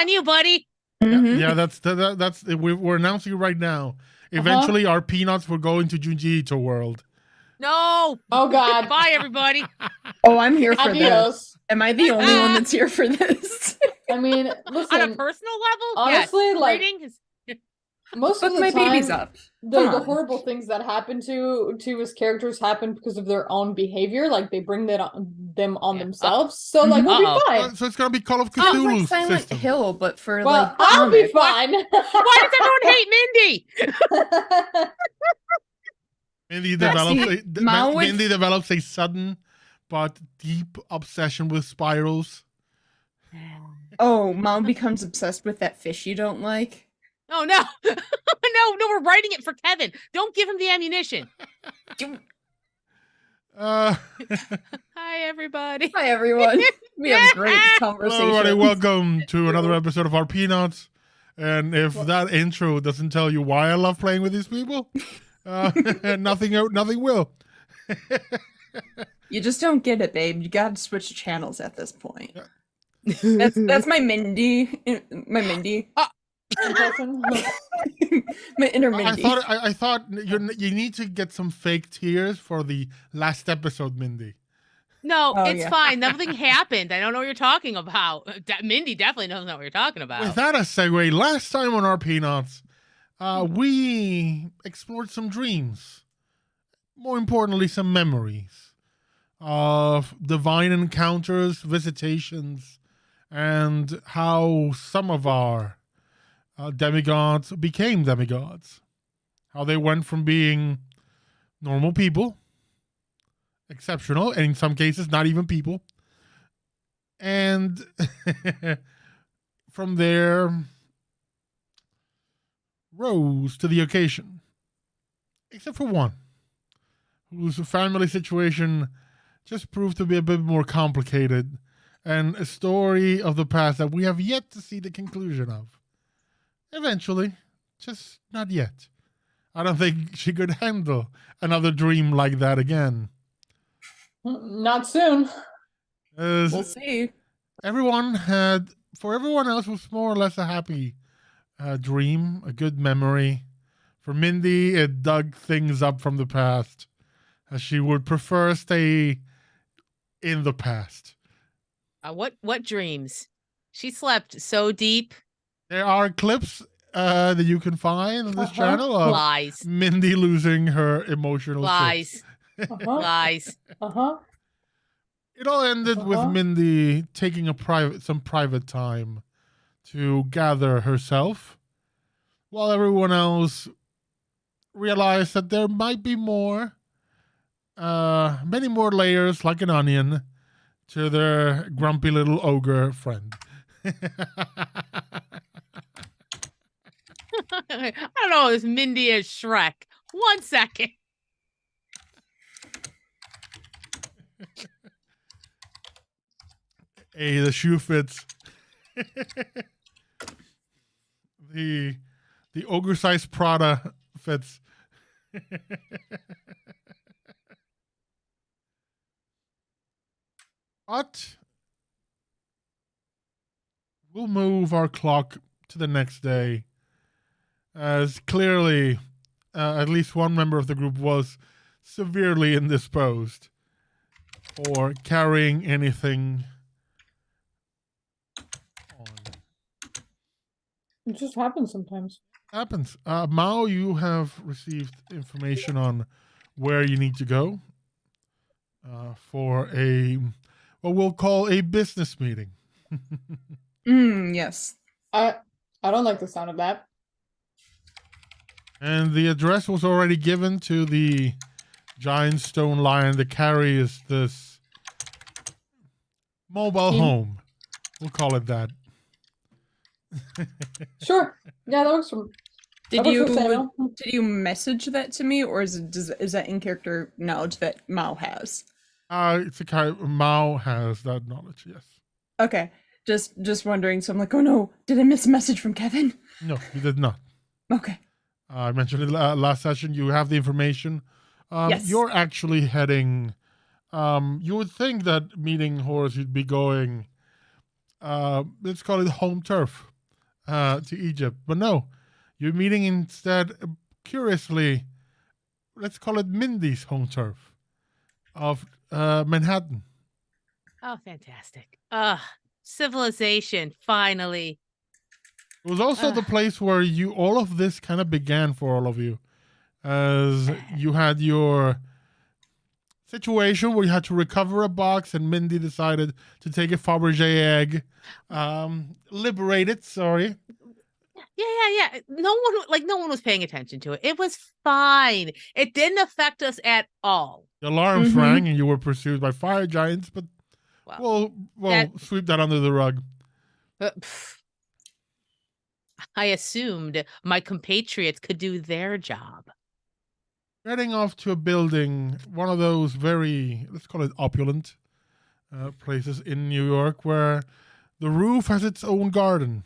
on you, buddy. Yeah, that's we're announcing it right now. Eventually, our peanuts will go into Junji Ito world. No. Oh God. Bye, everybody. Oh, I'm here for this. Adios. Am I the only one that's here for this? I mean, On a listen. personal level, Honestly, yes. like Reading is... most of Look, the my time, baby's up. the Come on. horrible things that happen to his characters happen because of their own behavior. Like they bring them on themselves. So like we'll Uh-oh. be fine. So it's gonna be Call of Sounds Cthulhu like Silent system. Hill, but for Well, like I'll be comics. fine. Why does everyone hate Mindy? Mindy develops a sudden but deep obsession with spirals. Oh, Mom becomes obsessed with that fish you don't like. Oh no. no, we're writing it for Kevin. Don't give him the ammunition. Uh, Hi, everybody. Hi, everyone. We have great conversation. Hello, everybody. Welcome to another episode of RPNauts. And if that intro doesn't tell you why I love playing with these people, nothing will. You just don't get it, babe. You gotta switch channels at this point. Yeah. That's my Mindy. My Mindy. My inner Mindy. I thought you need to get some fake tears for the last episode, Mindy. No, it's fine. Nothing happened. I don't know what you're talking about. Mindy definitely doesn't know what you're talking about. With that as a segue, last time on RPNauts, we explored some dreams. More importantly, some memories of divine encounters, visitations, and how some of our demigods became demigods. How they went from being normal people, exceptional, and in some cases, not even people. And from there, rose to the occasion. Except for one, whose family situation just proved to be a bit more complicated, and a story of the past that we have yet to see the conclusion of. Eventually, just not yet. I don't think she could handle another dream like that again. Not soon. We'll see. For everyone else, it was more or less a happy dream, a good memory. For Mindy, it dug things up from the past, as she would prefer stay in the past. What dreams? She slept so deep. There are clips that you can find on this channel of Lies. Mindy losing her emotional Lies. fix. Lies. It all ended with Mindy taking some private time to gather herself, while everyone else realized that there might be more, many more layers like an onion to their grumpy little ogre friend. I don't know. This Mindy is Shrek. 1 second. Hey, the shoe fits. the ogre-sized Prada fits. But we'll move our clock to the next day, as clearly at least one member of the group was severely indisposed or carrying anything on. It just happens sometimes. Happens. Mao, you have received information on where you need to go for what we'll call a business meeting. Yes. I don't like the sound of that. And the address was already given to the giant stone lion that carries this mobile home. We'll call it that. Sure. Yeah, that works for me. Did you message that to me, or is that in character knowledge that Mao has? It's a kind of, Mao has that knowledge, yes. Okay. Just wondering. So I'm like, oh no, did I miss a message from Kevin? No, you did not. Okay. I mentioned it last session. You have the information. Yes. You're actually heading. You would think that meeting Horus, you'd be going. Let's call it home turf. to Egypt. But no, you're meeting instead, curiously, let's call it Mindy's home turf of Manhattan. Oh, fantastic. Civilization, finally. It was also the place where all of this kind of began for all of you, as you had your situation where you had to recover a box, and Mindy decided to take a Fabergé egg, liberate it. Sorry. Yeah. No one was paying attention to it. It was fine. It didn't affect us at all. The alarms rang, and you were pursued by fire giants. But we'll sweep that under the rug. I assumed my compatriots could do their job. Heading off to a building, one of those very, let's call it opulent places in New York, where the roof has its own garden.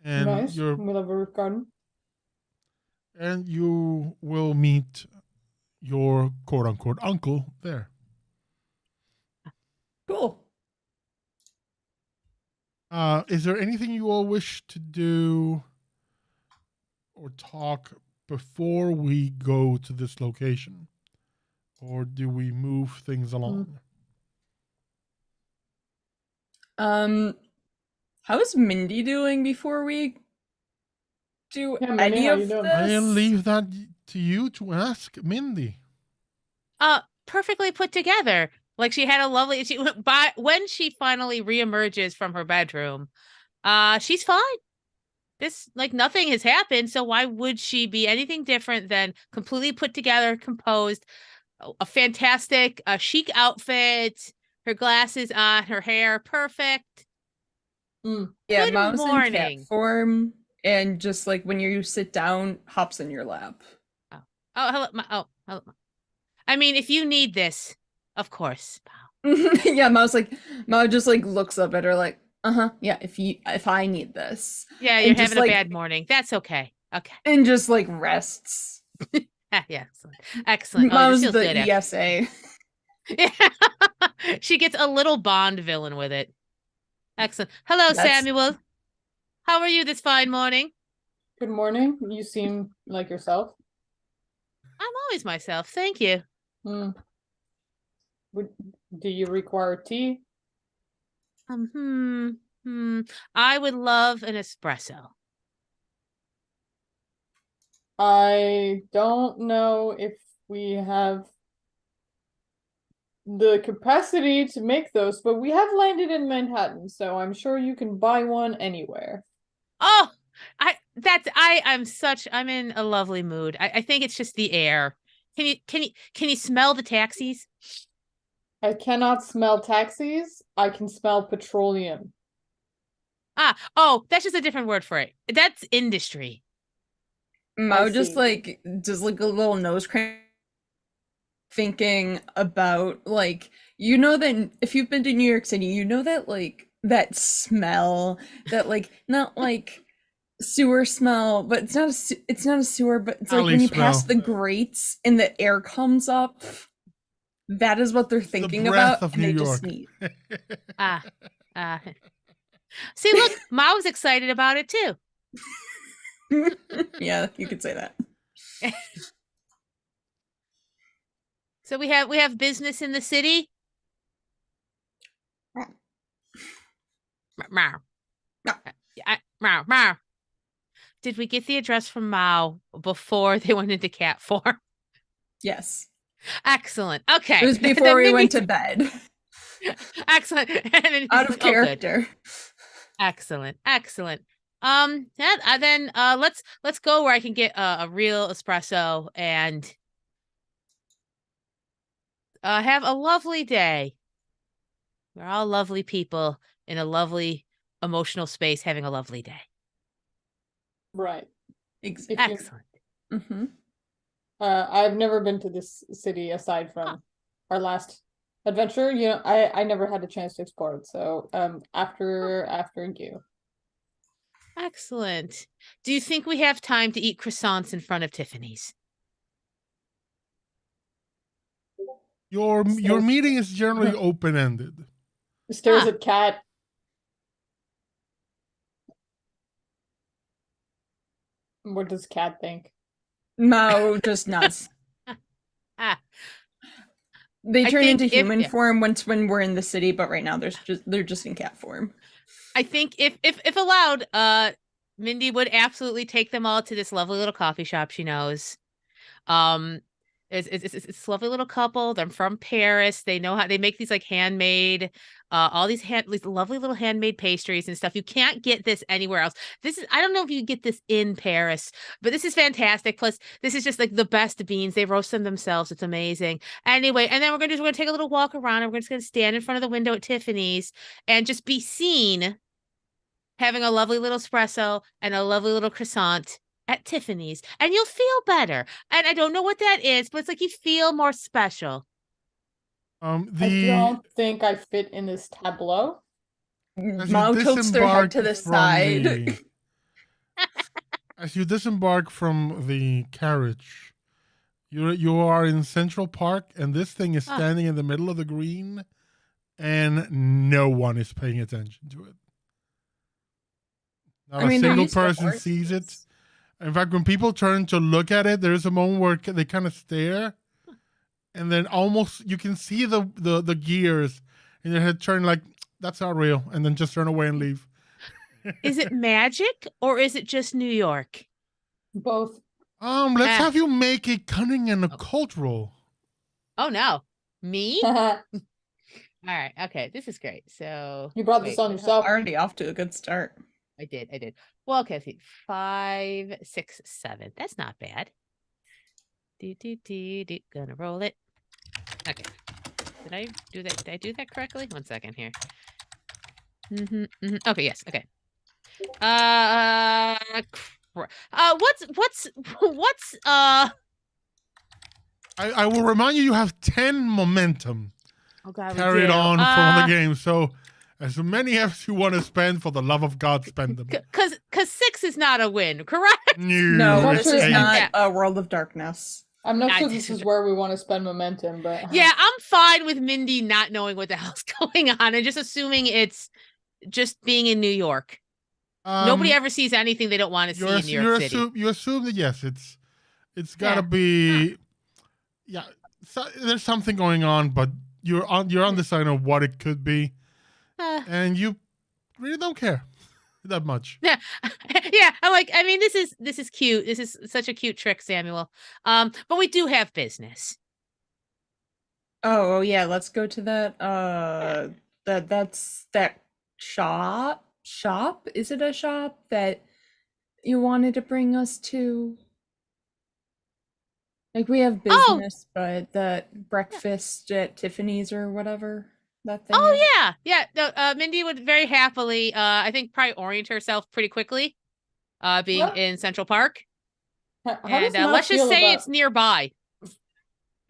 And nice. We love a roof garden. And you will meet your quote-unquote uncle there. Cool. Is there anything you all wish to do or talk before we go to this location? Or do we move things along? How is Mindy doing before we do any of this? I'll leave that to you to ask Mindy. Perfectly put together. Like, she had a lovely, when she finally reemerges from her bedroom, she's fine. Nothing has happened, so why would she be anything different than completely put together, composed, a fantastic, chic outfit, her glasses on, her hair perfect. Yeah, Good Mom's morning. in cat form, and just like when you sit down, hops in your lap. Hello, hello. I mean, if you need this, of course. Yeah, Mao just like looks up at her like, yeah, if I need this. Yeah, you're having a bad morning. That's okay. Okay. And just like rests. Yeah, excellent. Mom's the ESA. Yeah. She gets a little Bond villain with it. Excellent. Hello, Samuel. How are you this fine morning? Good morning. You seem like yourself. I'm always myself. Thank you. Do you require tea? I would love an espresso. I don't know if we have the capacity to make those, but we have landed in Manhattan, so I'm sure you can buy one anywhere. Oh, I'm in a lovely mood. I think it's just the air. Can you smell the taxis? I cannot smell taxis. I can smell petroleum. That's just a different word for it. That's industry. Mao just like a little nose crank, thinking about like, you know, that if you've been to New York City, you know that like that smell, that like not like sewer smell, but it's not a sewer, but it's like when you pass the grates and the air comes up. That is what they're thinking about, and they just sneeze. See, look, Mao's excited about it too. Yeah, you could say that. So we have business in the city. Did we get the address from Mao before they went into cat form? Yes. Excellent. Okay. It was before we went to bed. Excellent. Out of character. Excellent. Then let's go where I can get a real espresso and have a lovely day. We're all lovely people in a lovely emotional space having a lovely day. Right. Excellent. I've never been to this city aside from our last adventure. You know, I never had a chance to explore it. So after you. Excellent. Do you think we have time to eat croissants in front of Tiffany's? Your meeting is generally open-ended. Stares at cat. What does Cat think? Mao just nuts. Ah, They I turn think into if- human yeah. form when we're in the city, but right now they're just in cat form. I think if allowed, Mindy would absolutely take them all to this lovely little coffee shop she knows. It's a lovely little couple. They're from Paris. They know how they make these like handmade, all these lovely little handmade pastries and stuff. You can't get this anywhere else. I don't know if you get this in Paris, but this is fantastic. Plus, this is just like the best beans. They roast them themselves. It's amazing. Anyway, and then we're gonna take a little walk around, and we're just gonna stand in front of the window at Tiffany's and just be seen having a lovely little espresso and a lovely little croissant at Tiffany's, and you'll feel better. And I don't know what that is, but it's like you feel more special. I don't think I fit in this tableau. Mao tilts their head to the side. As you disembark from the carriage, you are in Central Park, and this thing is standing in the middle of the green, and no one is paying attention to it. Not a single person sees it. In fact, when people turn to look at it, there's a moment where they kind of stare, and then almost you can see the gears in their head turn like, that's not real, and then just turn away and leave. Is it magic or is it just New York? Both. Let's have you make a cunning and occult roll. Oh no, me? All right, okay, this is great. So you brought this on yourself. Already off to a good start. I did. Well, okay, see, 5, 6, 7. That's not bad. Gonna roll it. Okay. Did I do that? Did I do that correctly? 1 second here. Okay, yes. Okay. What's I will remind you have 10 momentum. Oh God, carried on from the game. So as many as you want to spend, for the love of God, spend them. Because 6 is not a win, correct? No, this is not a World of Darkness. I'm not sure this is where we want to spend momentum, but yeah, I'm fine with Mindy not knowing what the hell's going on and just assuming it's just being in New York. Nobody ever sees anything they don't want to see in New York City. You assume that yes, it's got to be so there's something going on, but you're undecided on what it could be, and you really don't care that much. Yeah, yeah. I'm like, I mean, this is cute. This is such a cute trick, Samuel. But we do have business. Oh yeah, let's go to that. That's that shop. Is it a shop that you wanted to bring us to? Like, we have business, but that breakfast at Tiffany's or whatever that thing. Oh yeah. No, Mindy would very happily, I think, probably orient herself pretty quickly, being in Central Park. And let's just say it's nearby.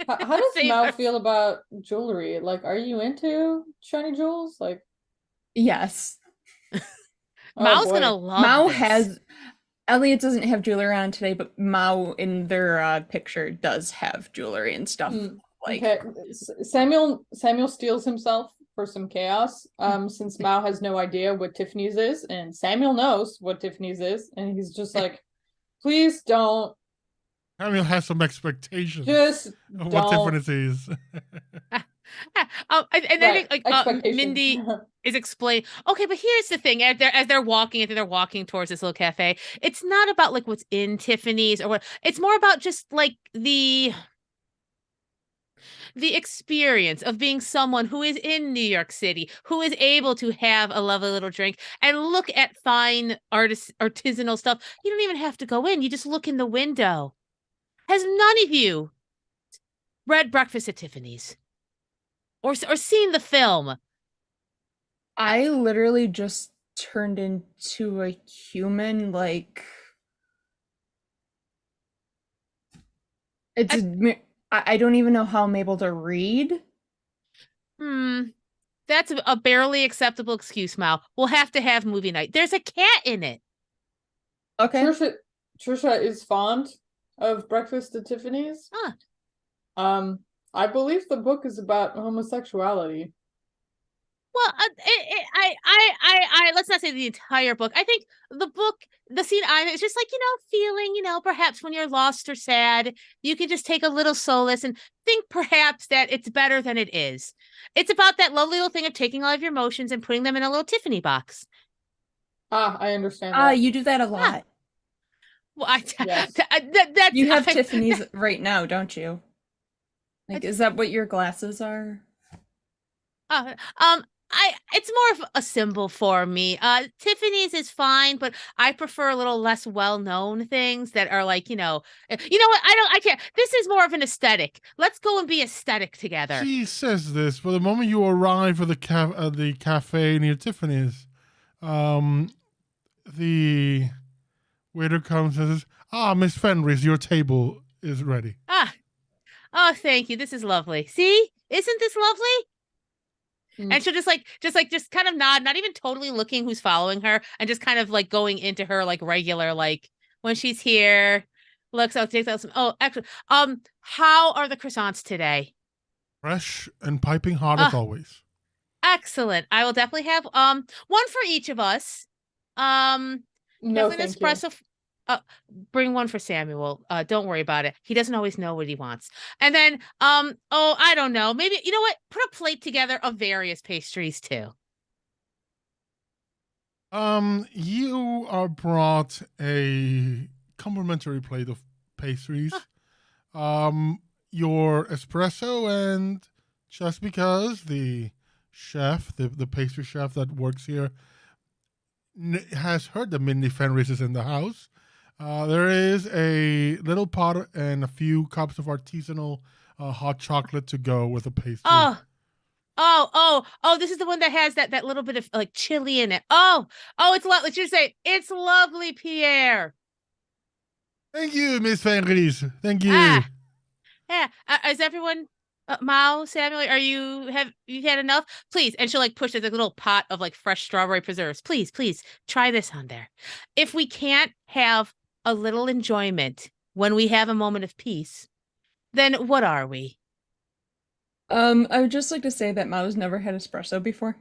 How does Mao feel about jewelry? Like, are you into shiny jewels? Like, yes. Mao's gonna love Mao this. has. Elliot doesn't have jewelry on today, but Mao in their picture does have jewelry and stuff. Okay, Samuel steals himself for some chaos. Since Mao has no idea what Tiffany's is, and Samuel knows what Tiffany's is, and he's just like, please don't. Samuel has some expectations. Just of what Tiffany's is. I think like Mindy is explaining. Okay, but here's the thing: as they're walking towards this little cafe, it's not about like what's in Tiffany's or what. It's more about just like the experience of being someone who is in New York City, who is able to have a lovely little drink and look at fine artisanal stuff. You don't even have to go in; you just look in the window. Has none of you read Breakfast at Tiffany's? Or seen the film? I literally just turned into a human, like... I don't even know how I'm able to read. That's a barely acceptable excuse, Mal. We'll have to have movie night. There's a cat in it. Okay. Trisha is fond of Breakfast at Tiffany's. I believe the book is about homosexuality. Well, let's not say the entire book. I think the book, the scene it's just like, feeling, perhaps when you're lost or sad, you can just take a little solace and think perhaps that it's better than it is. It's about that lovely little thing of taking all of your emotions and putting them in a little Tiffany box. I understand that. You do that a lot. Well, Yes. that's You have Tiffany's right now, don't you? Like, is that what your glasses are? It's more of a symbol for me. Tiffany's is fine, but I prefer a little less well-known things that are like, you know what? I can't. This is more of an aesthetic. Let's go and be aesthetic together. She says this, but the moment you arrive at the cafe near Tiffany's, the waiter comes and says, Miss Fenris, your table is ready. Oh, thank you. This is lovely. See? Isn't this lovely? And she'll just kind of nod, not even totally looking who's following her, and just kind of like going into her like regular, like when she's here, looks out, takes out some. Oh, actually, how are the croissants today? Fresh and piping hot as always. Excellent. I will definitely have one for each of us. No, definitely an thank espresso. Bring one for Samuel. Don't worry about it. He doesn't always know what he wants. And then, I don't know. Maybe, you know what? Put a plate together of various pastries too. You are brought a complimentary plate of pastries. Your espresso, and just because the chef, the pastry chef that works here, has heard that Mindy Fenris is in the house. There is a little pot and a few cups of artisanal hot chocolate to go with the pastry. This is the one that has that little bit of like chili in it. It's lovely. Let's just say it's lovely, Pierre. Thank you, Miss Fenris. Thank you. Yeah. Is everyone, Mao, Samuel, have you had enough? Please. And she'll like push a little pot of like fresh strawberry preserves. Please, try this on there. If we can't have a little enjoyment when we have a moment of peace, then what are we? I would just like to say that Mao's never had espresso before.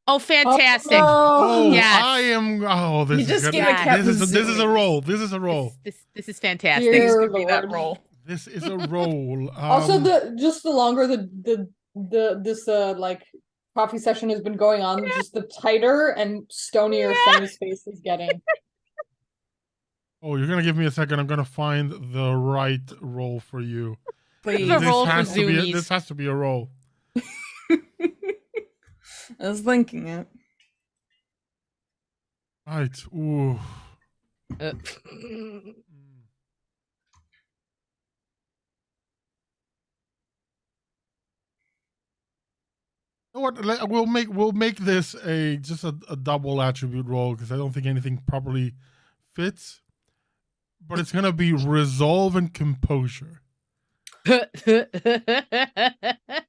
Oh, fantastic! Oh, Oh, yes. I am. Oh, this You is just good. gave a cat This is a roll. This is a roll. This is fantastic. Dear Please give me that Lord. roll. This is a roll. Also, the longer this like coffee session has been going on, just the tighter and stonier Sammy's face is getting. Oh, you're gonna give me a second. I'm gonna find the right roll for you. Please. The roll for This has to be a roll. I was thinking it. Right. Ooh. You know what? We'll make this just a double attribute roll because I don't think anything properly fits. But it's gonna be resolve and composure.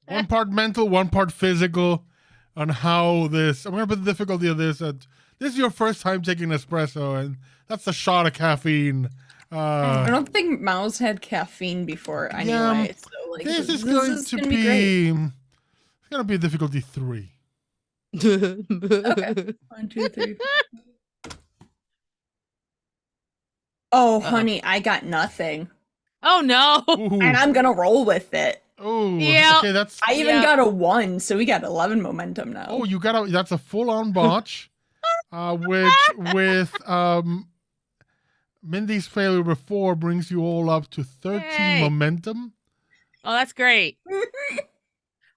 One part mental, one part physical. On how this, I'm gonna put the difficulty of this at. This is your first time taking espresso, and that's a shot of caffeine. I don't think Mao's had caffeine before anyway. So like this is going to be. It's gonna be difficulty 3. Okay. 1, 2, 3. Oh, honey, I got nothing. Oh no! Ooh. And I'm gonna roll with it. Oh, Yeah. okay, that's. I even got a 1, so we got 11 momentum now. Oh, you got that's a full-on botch, which with Mindy's failure before brings you all up to 13 momentum. Oh, that's great.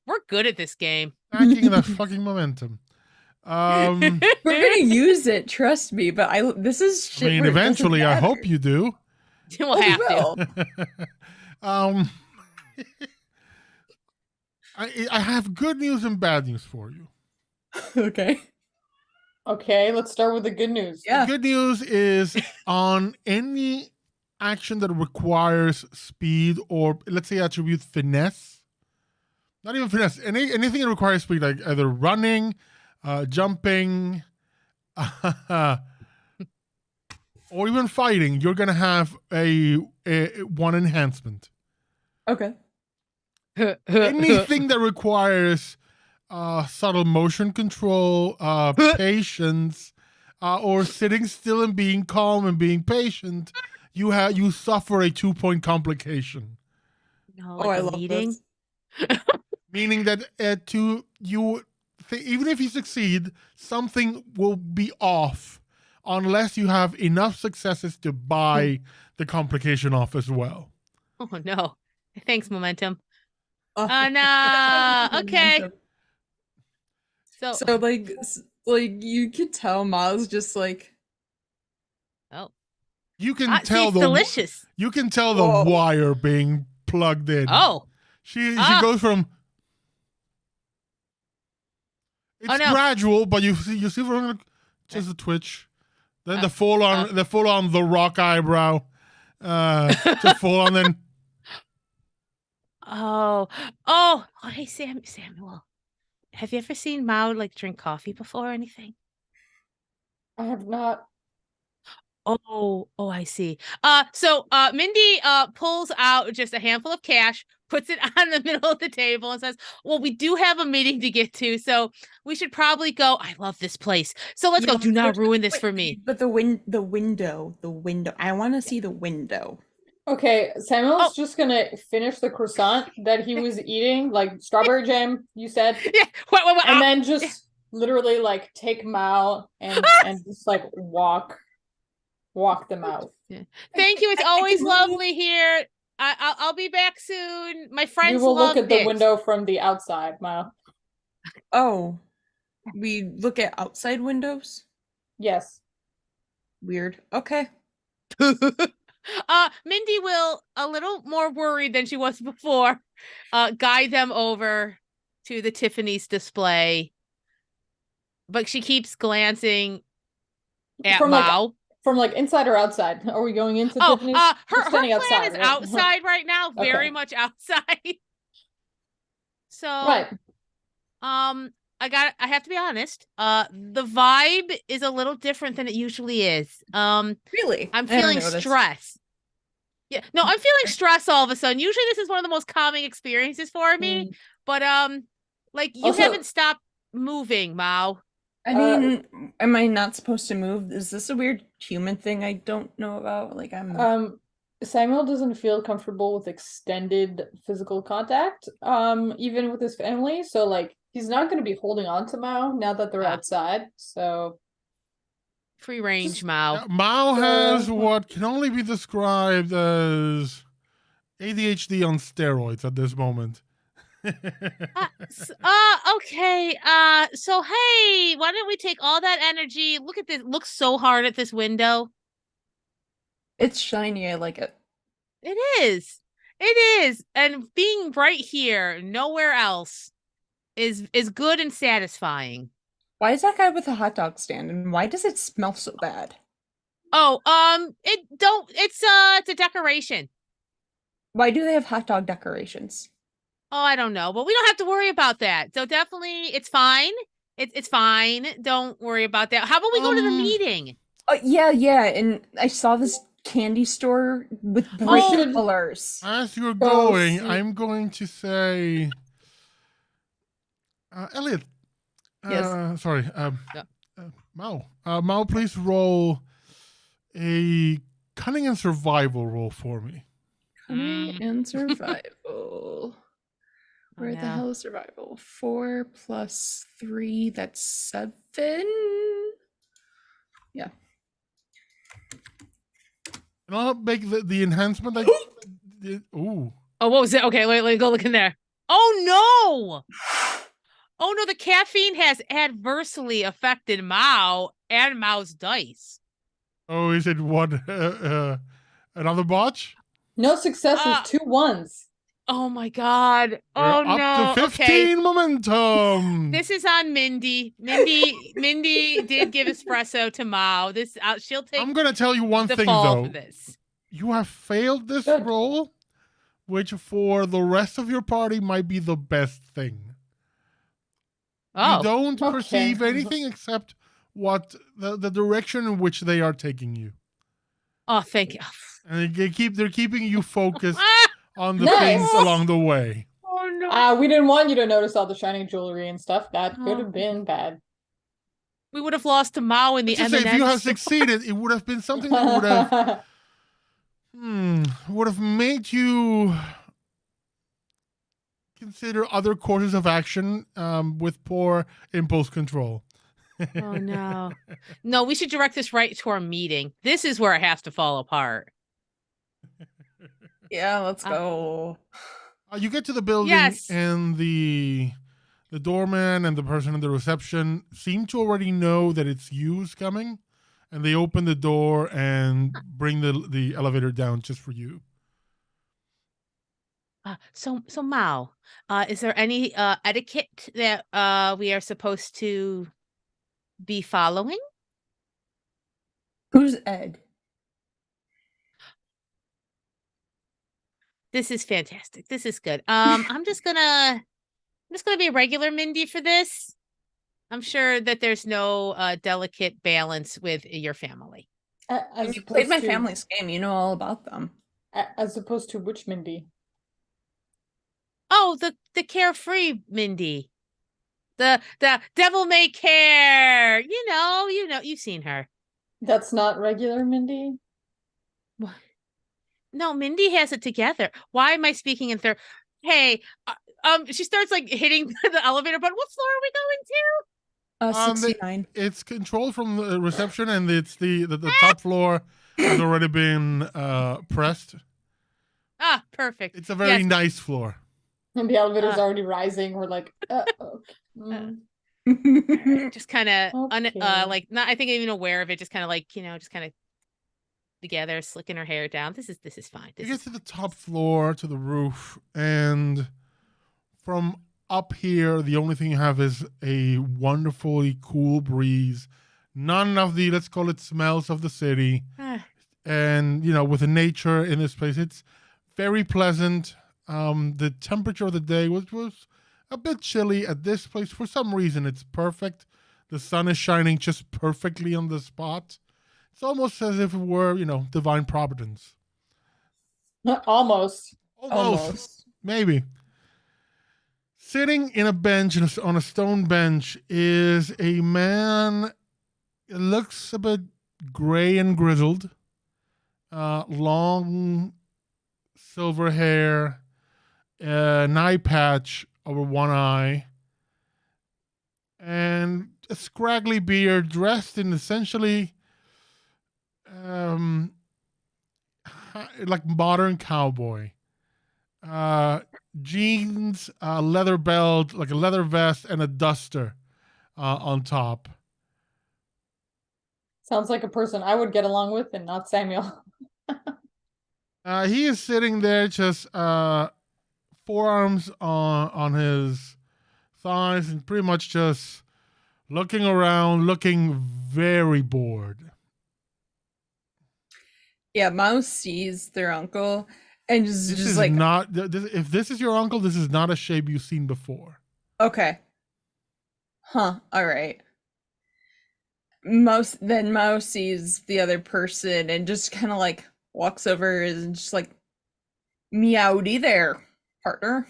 We're good at this game. Backing that fucking momentum. We're gonna use it, trust me. But this is shit. I mean, where it doesn't eventually, I matter. hope you do. We'll have to. I have good news and bad news for you. Okay. Okay, let's start with the good news. Yeah. The good news is on any action that requires speed, or let's say attribute finesse. Not even finesse. Anything that requires speed, like either running, jumping, or even fighting, you're gonna have a 1 enhancement. Okay. Anything that requires subtle motion control, patience, or sitting still and being calm and being patient, you suffer a 2-point complication. No, Oh, I a love meeting. this. Meaning that even if you succeed, something will be off unless you have enough successes to buy the complication off as well. Oh no. Thanks, momentum. Oh, no. Okay. So, So like you could tell Miles just like, oh, You can tell it's the delicious. You can tell Whoa. the wire being plugged in. Oh, She Ah. goes from. It's Oh, no. gradual, but you see from just a twitch, then the full on the rock eyebrow, to full on then. oh, hey, Samuel. Have you ever seen Mao like drink coffee before or anything? I have not. Oh, I see. So Mindy pulls out just a handful of cash, puts it on the middle of the table, and says, "Well, we do have a meeting to get to, so we should probably go. I love this place, so let's go. Do not ruin this for me." But the window. I want to see the window. Okay, Samuel's Oh. just gonna finish the croissant that he was eating, like strawberry jam, you said, Yeah. What? and then just literally like take Mao and just like walk them out. Yeah. Thank you. It's always lovely here. I'll be back soon. My friends We will look loved at the it. window from the outside, Mao. Oh, we look at outside windows? Yes. Weird. Okay. Mindy will, a little more worried than she was before, guide them over to the Tiffany's display. But she keeps glancing at From Mao. From like inside or outside? Are we going into Oh, Tiffany's? her We're standing plan outside, is right? outside right now, very Okay. much outside. So, Right. I have to be honest. The vibe is a little different than it usually is. Really? I'm I haven't feeling noticed. stress. Yeah, no, I'm feeling stress all of a sudden. Usually this is one of the most calming experiences for me, but like you Also- haven't stopped moving, Mao. I mean, am I not supposed to move? Is this a weird human thing I don't know about? Like Samuel doesn't feel comfortable with extended physical contact, even with his family. So like he's not going to be holding on to Mao now that they're outside. So Free range, Mao. Mao has what can only be described as ADHD on steroids at this moment. Okay. So hey, why don't we take all that energy? Look at this. Look so hard at this window. it's shiny. I like it. It is. It is. And being right here, nowhere else, is good and satisfying. Why is that guy with a hot dog stand, and why does it smell so bad? Oh, it's a decoration. Why do they have hot dog decorations? Oh, I don't know, but we don't have to worry about that. So definitely, it's fine. It's fine. Don't worry about that. How about we go to the meeting? Yeah, and I saw this candy store with bright colors. As you're going, I'm going to say, Elliot. Yes. Sorry. Mao. Mao, please roll a cunning and survival roll for me. Cunning and survival. Where the no. hell is survival? 4 plus 3, that's 7. Yeah. And I'll make the enhancement. Ooh. Oh, what was it? Okay, let me go look in there. Oh no! Oh no, the caffeine has adversely affected Mao and Mao's dice. Oh, is it what? Another botch? no successes, 2 1s. Oh my god. Oh We're no. up to 15 Okay. momentum. This is on Mindy. Mindy did give espresso to Mao. She'll take I'm gonna tell you one the thing fall though. for this. You have failed this Good. roll, which for the rest of your party might be the best thing. Oh. You don't Okay. perceive anything except what the direction in which they are taking you, Oh, thank you. and they're keeping you focused Ah! on the Nice. things along the way. Oh no. We didn't want you to notice all the shiny jewelry and stuff. That could have been bad. We would have lost to Mao in the Let's just say, if you had store. succeeded, it would have been something that would have made you consider other courses of action with poor impulse control. Oh no. No, we should direct this right to our meeting. This is where it has to fall apart. Yeah, let's go. You get to the building, Yes. and the doorman and the person in the reception seem to already know that it's you's coming, and they open the door and bring the elevator down just for you. So Mao, is there any etiquette that we are supposed to be following? Who's Ed? This is fantastic. This is good. I'm just gonna be regular Mindy for this. I'm sure that there's no delicate balance with your family. As You played my opposed to- family's game. You know all about them. As opposed to which Mindy? Oh, the carefree Mindy. The devil may care. You know, you've seen her. That's not regular Mindy. What? No, Mindy has it together. Why am I speaking in third? Hey, she starts like hitting the elevator button. What floor are we going to? 69. It's controlled from the reception, and it's the top floor has already been pressed. Ah, perfect. It's a very Yes. nice floor. And the elevator's already rising. We're like, okay. Just kind of Okay. like not. I think even aware of it. Just kind of like just kind of together, slicking her hair down. This is fine. You get to the top floor, to the roof, and from up here, the only thing you have is a wonderfully cool breeze. None of the, let's call it, smells of the city. And, with the nature in this place, it's very pleasant. The temperature of the day was a bit chilly at this place. For some reason, it's perfect. The sun is shining just perfectly on the spot. It's almost as if it were, divine providence. Almost. Maybe. Sitting in a bench, on a stone bench, is a man. It looks a bit gray and grizzled. Long silver hair, an eye patch over one eye, and a scraggly beard, dressed in essentially like modern cowboy. Jeans, leather belt, like a leather vest, and a duster on top. Sounds like a person I would get along with, and not Samuel. He is sitting there, just forearms on his thighs, and pretty much just looking around, looking very bored. Yeah, Mouse sees their uncle and This just is like, not. If this is your uncle, this is not a shape you've seen before. okay. Huh, all right. Mouse sees the other person and just kind of like walks over and just like, meowdy there, partner.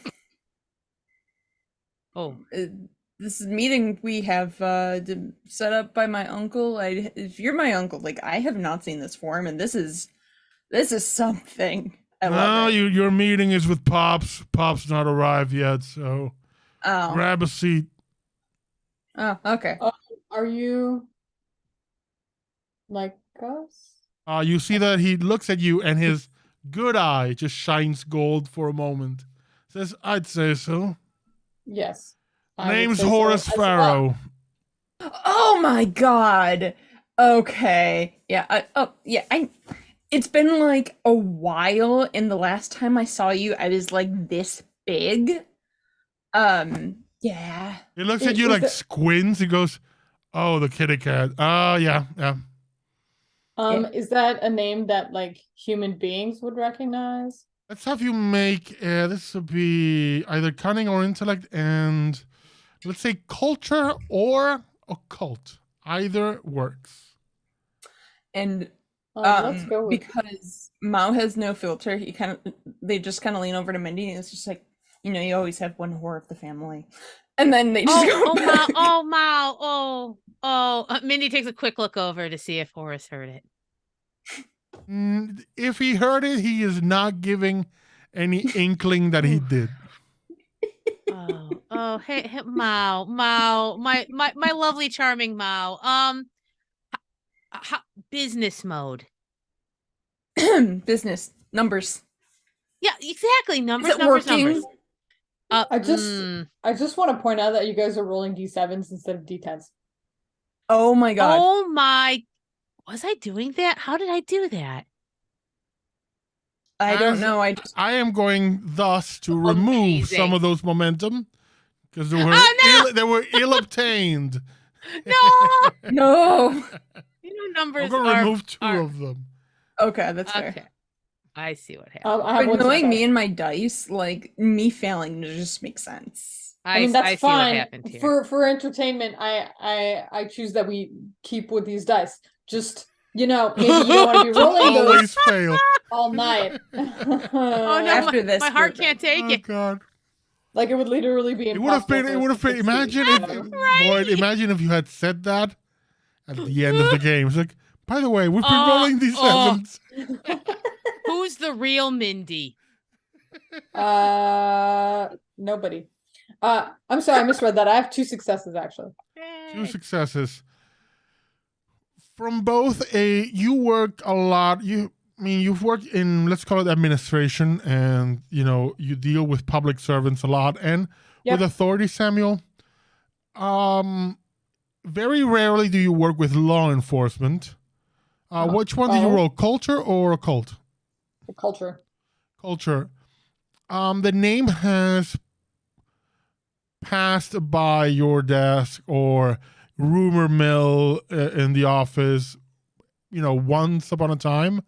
Oh, This is meeting we have set up by my uncle. If you're my uncle, like, I have not seen this form, and this is something. I love it. Your meeting is with Pops. Pop's not arrived yet, so grab a seat. Oh, okay. Are you like us? You see that he looks at you, and his good eye just shines gold for a moment. Says, "I'd say so." Yes. I would Name's say so Horace as Farrow. Oh my god. Okay. Yeah. It's been like a while, and the last time I saw you, I was like this big. Yeah. He looks at you like squints. He goes, "Oh, the kitty cat. Oh, yeah. Is that a name that like human beings would recognize? Let's have you make, this would be either cunning or intellect, and let's say culture or occult. Either works. And Let's go with because Mao has no filter, they just kind of lean over to Mindy, and it's just like, You know, you always have one whore of the family. And then they just go back. Mindy takes a quick look over to see if Horace heard it. If he heard it, he is not giving any inkling that he did. Hey, Mao, my lovely, charming Mao. Business mode. Business numbers. Yeah, exactly. Numbers. I just want to point out that you guys are rolling D7s instead of D10s. Oh my god. Oh my. Was I doing that? How did I do that? I don't know. I am going thus to remove some of those momentum because they were ill-obtained. No. No. You know, numbers. I'm going to remove two of them. Okay, that's fair. Okay. I see what happened. But knowing me and my dice, like me failing just makes sense. I mean, that's see fine. What happened here. For entertainment, I choose that we keep with these dice. Just, you know, maybe you don't want to be rolling those Always fail all night. Oh no, After this, my heart can't take it. God. Like it would literally be impossible. It would have been. Imagine if you had said that at the end of the game. It's like, by the way, we've been rolling these sevens. Who's the real Mindy? Nobody. I'm sorry, I misread that. I have 2 successes actually. 2 successes. From both you work a lot. You've worked in, let's call it administration, and you know, you deal with public servants a lot and with authority, Samuel. Very rarely do you work with law enforcement. Which one do you roll? Culture or occult? Culture. Culture. The name has passed by your desk or rumor mill in the office, you know, once upon a time.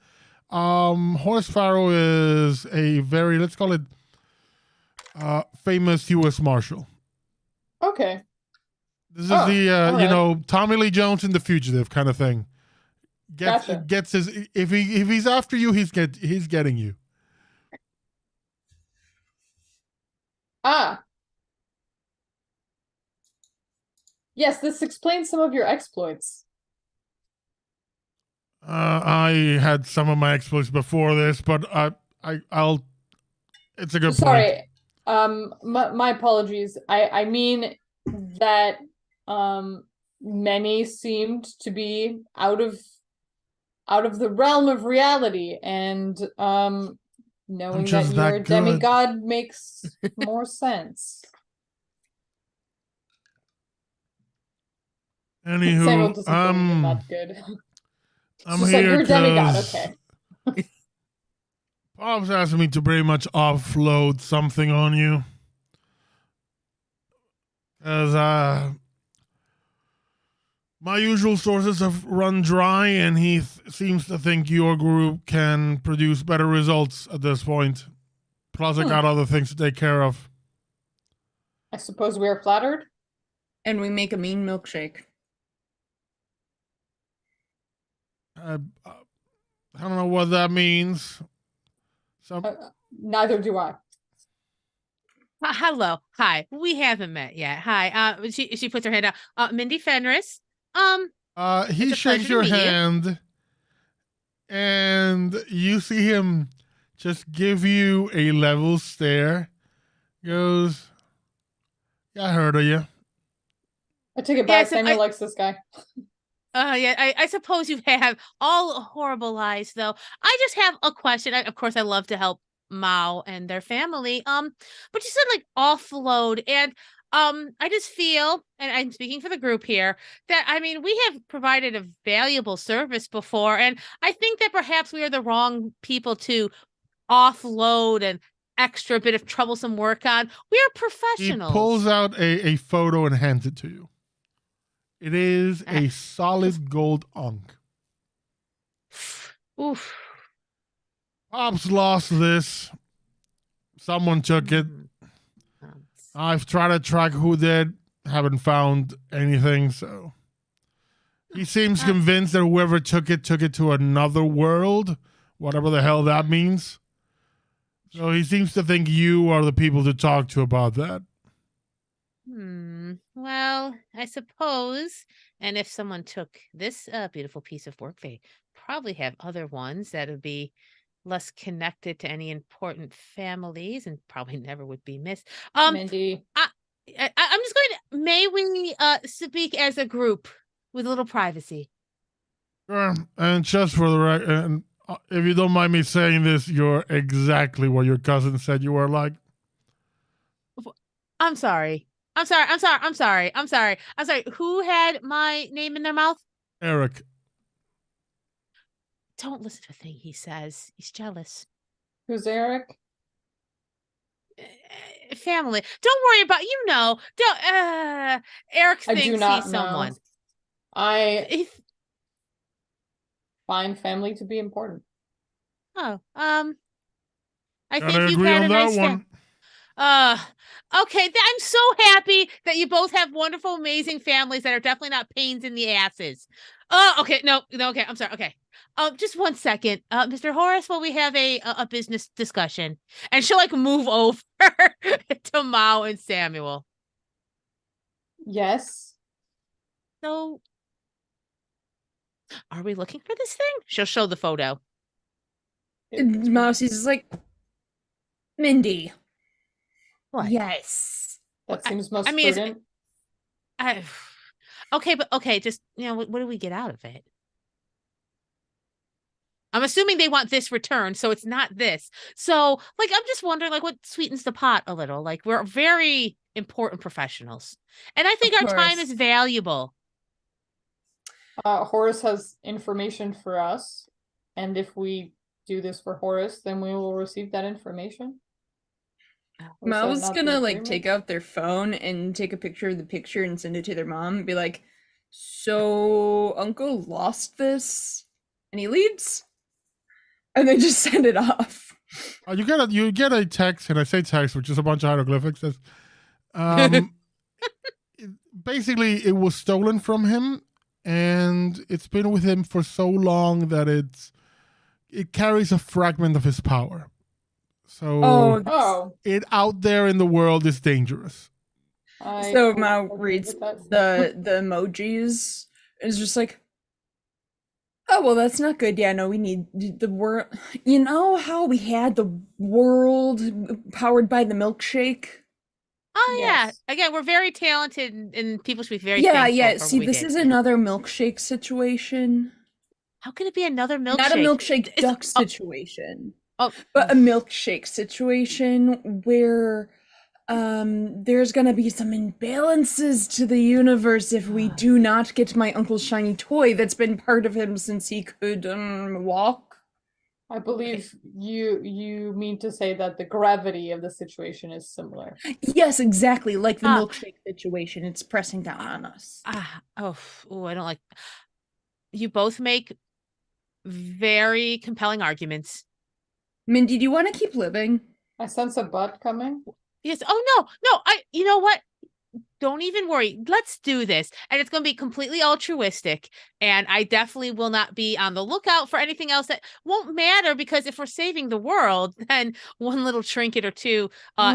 Horace Farrow is a very, let's call it, famous U.S. Marshal. Okay. This is you know, Tommy Lee Jones in The Fugitive kind of thing. Gets his, if he's after you, he's getting you. Yes, this explains some of your exploits. I had some of my exploits before this, but I'll. It's a good point. Sorry, my apologies. I mean that many seemed to be out of the realm of reality, and knowing that you're a demigod makes more sense. Anywho, not good. I'm just here like, you're a demigod, okay. Bob's asking me to pretty much offload something on you. Because my usual sources have run dry, and he seems to think your group can produce better results at this point. Plus, I got other things to take care of. I suppose we are flattered? And we make a mean milkshake. I don't know what that means. Neither do I. Hello. Hi. We haven't met yet. Hi. She puts her hand out. Mindy Fenris. He shakes your hand, and you see him just give you a level stare. Goes, yeah, I heard of you. I take it back. Samuel likes this guy. I suppose you have all horrible lies, though. I just have a question. Of course, I love to help Mao and their family. But you said like offload, and I just feel, and I'm speaking for the group here, that I mean we have provided a valuable service before, and I think that perhaps we are the wrong people to offload an extra bit of troublesome work on. We are professionals. He pulls out a photo and hands it to you. It is a solid gold unk. Oof. Pops lost this. Someone took it. I've tried to track who did. Haven't found anything, so. He seems convinced that whoever took it to another world. Whatever the hell that means. So he seems to think you are the people to talk to about that. Well, I suppose. And if someone took this beautiful piece of work, they probably have other ones that would be less connected to any important families and probably never would be missed. Mindy. I'm just going to. May we speak as a group with a little privacy? Sure. And just for the record, if you don't mind me saying this, you're exactly what your cousin said you were like. I'm sorry. I'm sorry. Who had my name in their mouth? Eric. Don't listen to a thing he says. He's jealous. Who's Eric? Family. Don't worry about, don't Eric I thinks do not he's know. someone. I find family to be important. I Gotta think you've agree had on a that nice one. Okay, I'm so happy that you both have wonderful, amazing families that are definitely not pains in the asses. Okay, no, okay, I'm sorry. Okay, just 1 second, Mr. Horace. Will we have a business discussion? And she'll like move over to Mao and Samuel. Yes. So, are we looking for this thing? She'll show the photo. Mousy's like, Mindy. What? Yes. That seems most I mean, prudent. Okay, just what do we get out of it? I'm assuming they want this returned, so it's not this. So, like, I'm just wondering, like, what sweetens the pot a little? Like, we're very important professionals, and I think Of our time course. is valuable. Horace has information for us, and if we do this for Horace, then we will receive that information. Was that Mal's not the gonna like agreement? take out their phone and take a picture of the picture and send it to their mom and be like, so Uncle lost this and he leaves? And they just send it off. You get a text, and I say text, which is a bunch of hieroglyphics. Basically, it was stolen from him, and it's been with him for so long that it carries a fragment of his power. So it out there in the world is dangerous. So Mao reads the emojis and is just like, oh, well, that's not good. Yeah, no, we need the world. You know how we had the world powered by the milkshake? Oh, Yes. yeah. Again, we're very talented, and people should be very Yeah, thankful yeah. for See, what we this did. is another milkshake situation. How could it be another milkshake? Not a milkshake duck situation. Oh, but a milkshake situation where there's gonna be some imbalances to the universe if we do not get my uncle's shiny toy that's been part of him since he could walk. I believe you mean to say that the gravity of the situation is similar. Yes, exactly, like the milkshake situation. It's pressing down on us. I don't like. You both make very compelling arguments. Mindy, do you want to keep living? I sense a butt coming. Yes. Oh no. You know what? Don't even worry. Let's do this. And it's going to be completely altruistic. And I definitely will not be on the lookout for anything else that won't matter, because if we're saving the world, then one little trinket or two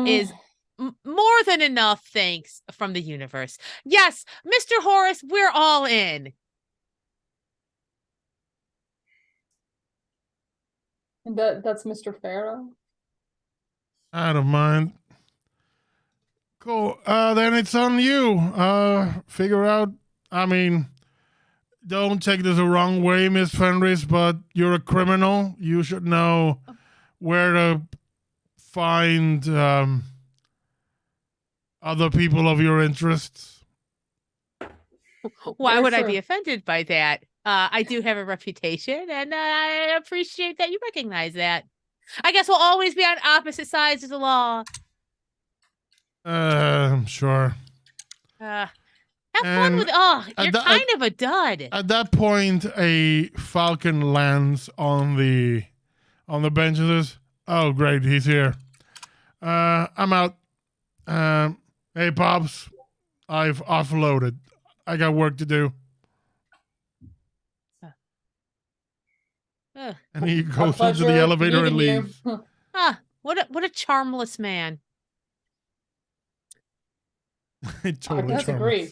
is more than enough, thanks from the universe. Yes, Mr. Horace, we're all in. And that's Mr. Pharaoh? I don't mind. Cool. Then it's on you. Figure out. I mean, don't take this the wrong way, Miss Fenris, but you're a criminal. You should know where to find other people of your interests. Why would I be offended by that? I do have a reputation, and I appreciate that you recognize that. I guess we'll always be on opposite sides of the law. I'm sure. Have fun with. You're kind of a dud. At that point, a falcon lands on the bench and says, "Oh, great, he's here. I'm out. Hey, Pops, I've offloaded. I got work to do." And he goes into the elevator and leaves. What a charmless man. Totally I disagree.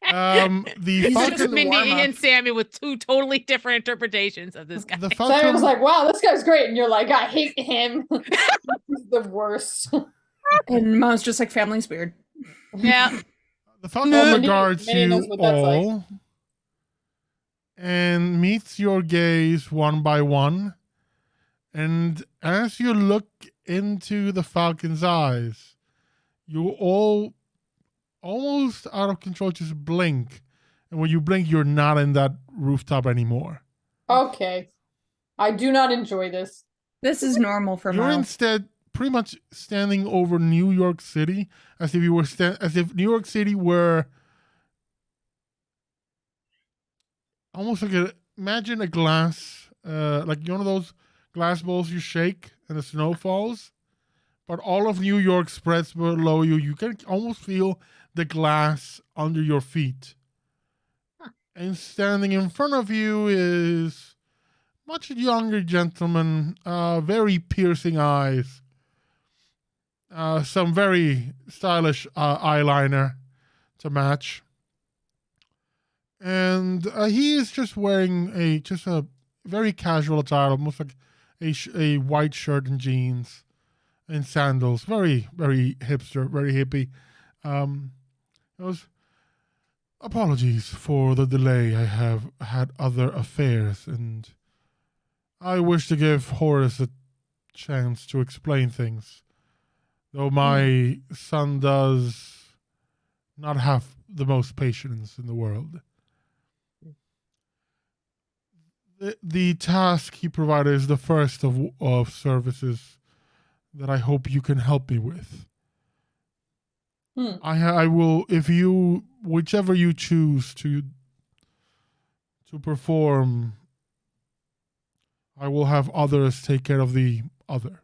charmless. The He's Falcon, just Mindy warm-up. and Sammy with two totally different interpretations of this guy. the Simon Falcon, was like, wow, this guy's great. And you're like, I hate him. He's the worst. And Mom's just like, family's weird. Yeah. the Falcon Minnie- regards Minnie knows you what that's like. all and meets your gaze one by one. And as you look into the Falcon's eyes, you all almost out of control just blink. And when you blink, you're not in that rooftop anymore. Okay. I do not enjoy this. This is normal for You're Mo. instead pretty much standing over New York City, as if you were as if New York City were almost like imagine a glass, like one of those glass bowls you shake and the snow falls, but all of New York spreads below you. You can almost feel the glass under your feet. And standing in front of you is much younger gentleman, very piercing eyes, some very stylish eyeliner to match, and he is just wearing a very casual attire, almost like a white shirt and jeans and sandals, very very hipster, very hippie. Apologies for the delay. I have had other affairs, and I wish to give Horace a chance to explain things. Though my son does not have the most patience in the world. The task he provided is the first of services that I hope you can help me with. I will, if you, whichever you choose to perform, I will have others take care of the other.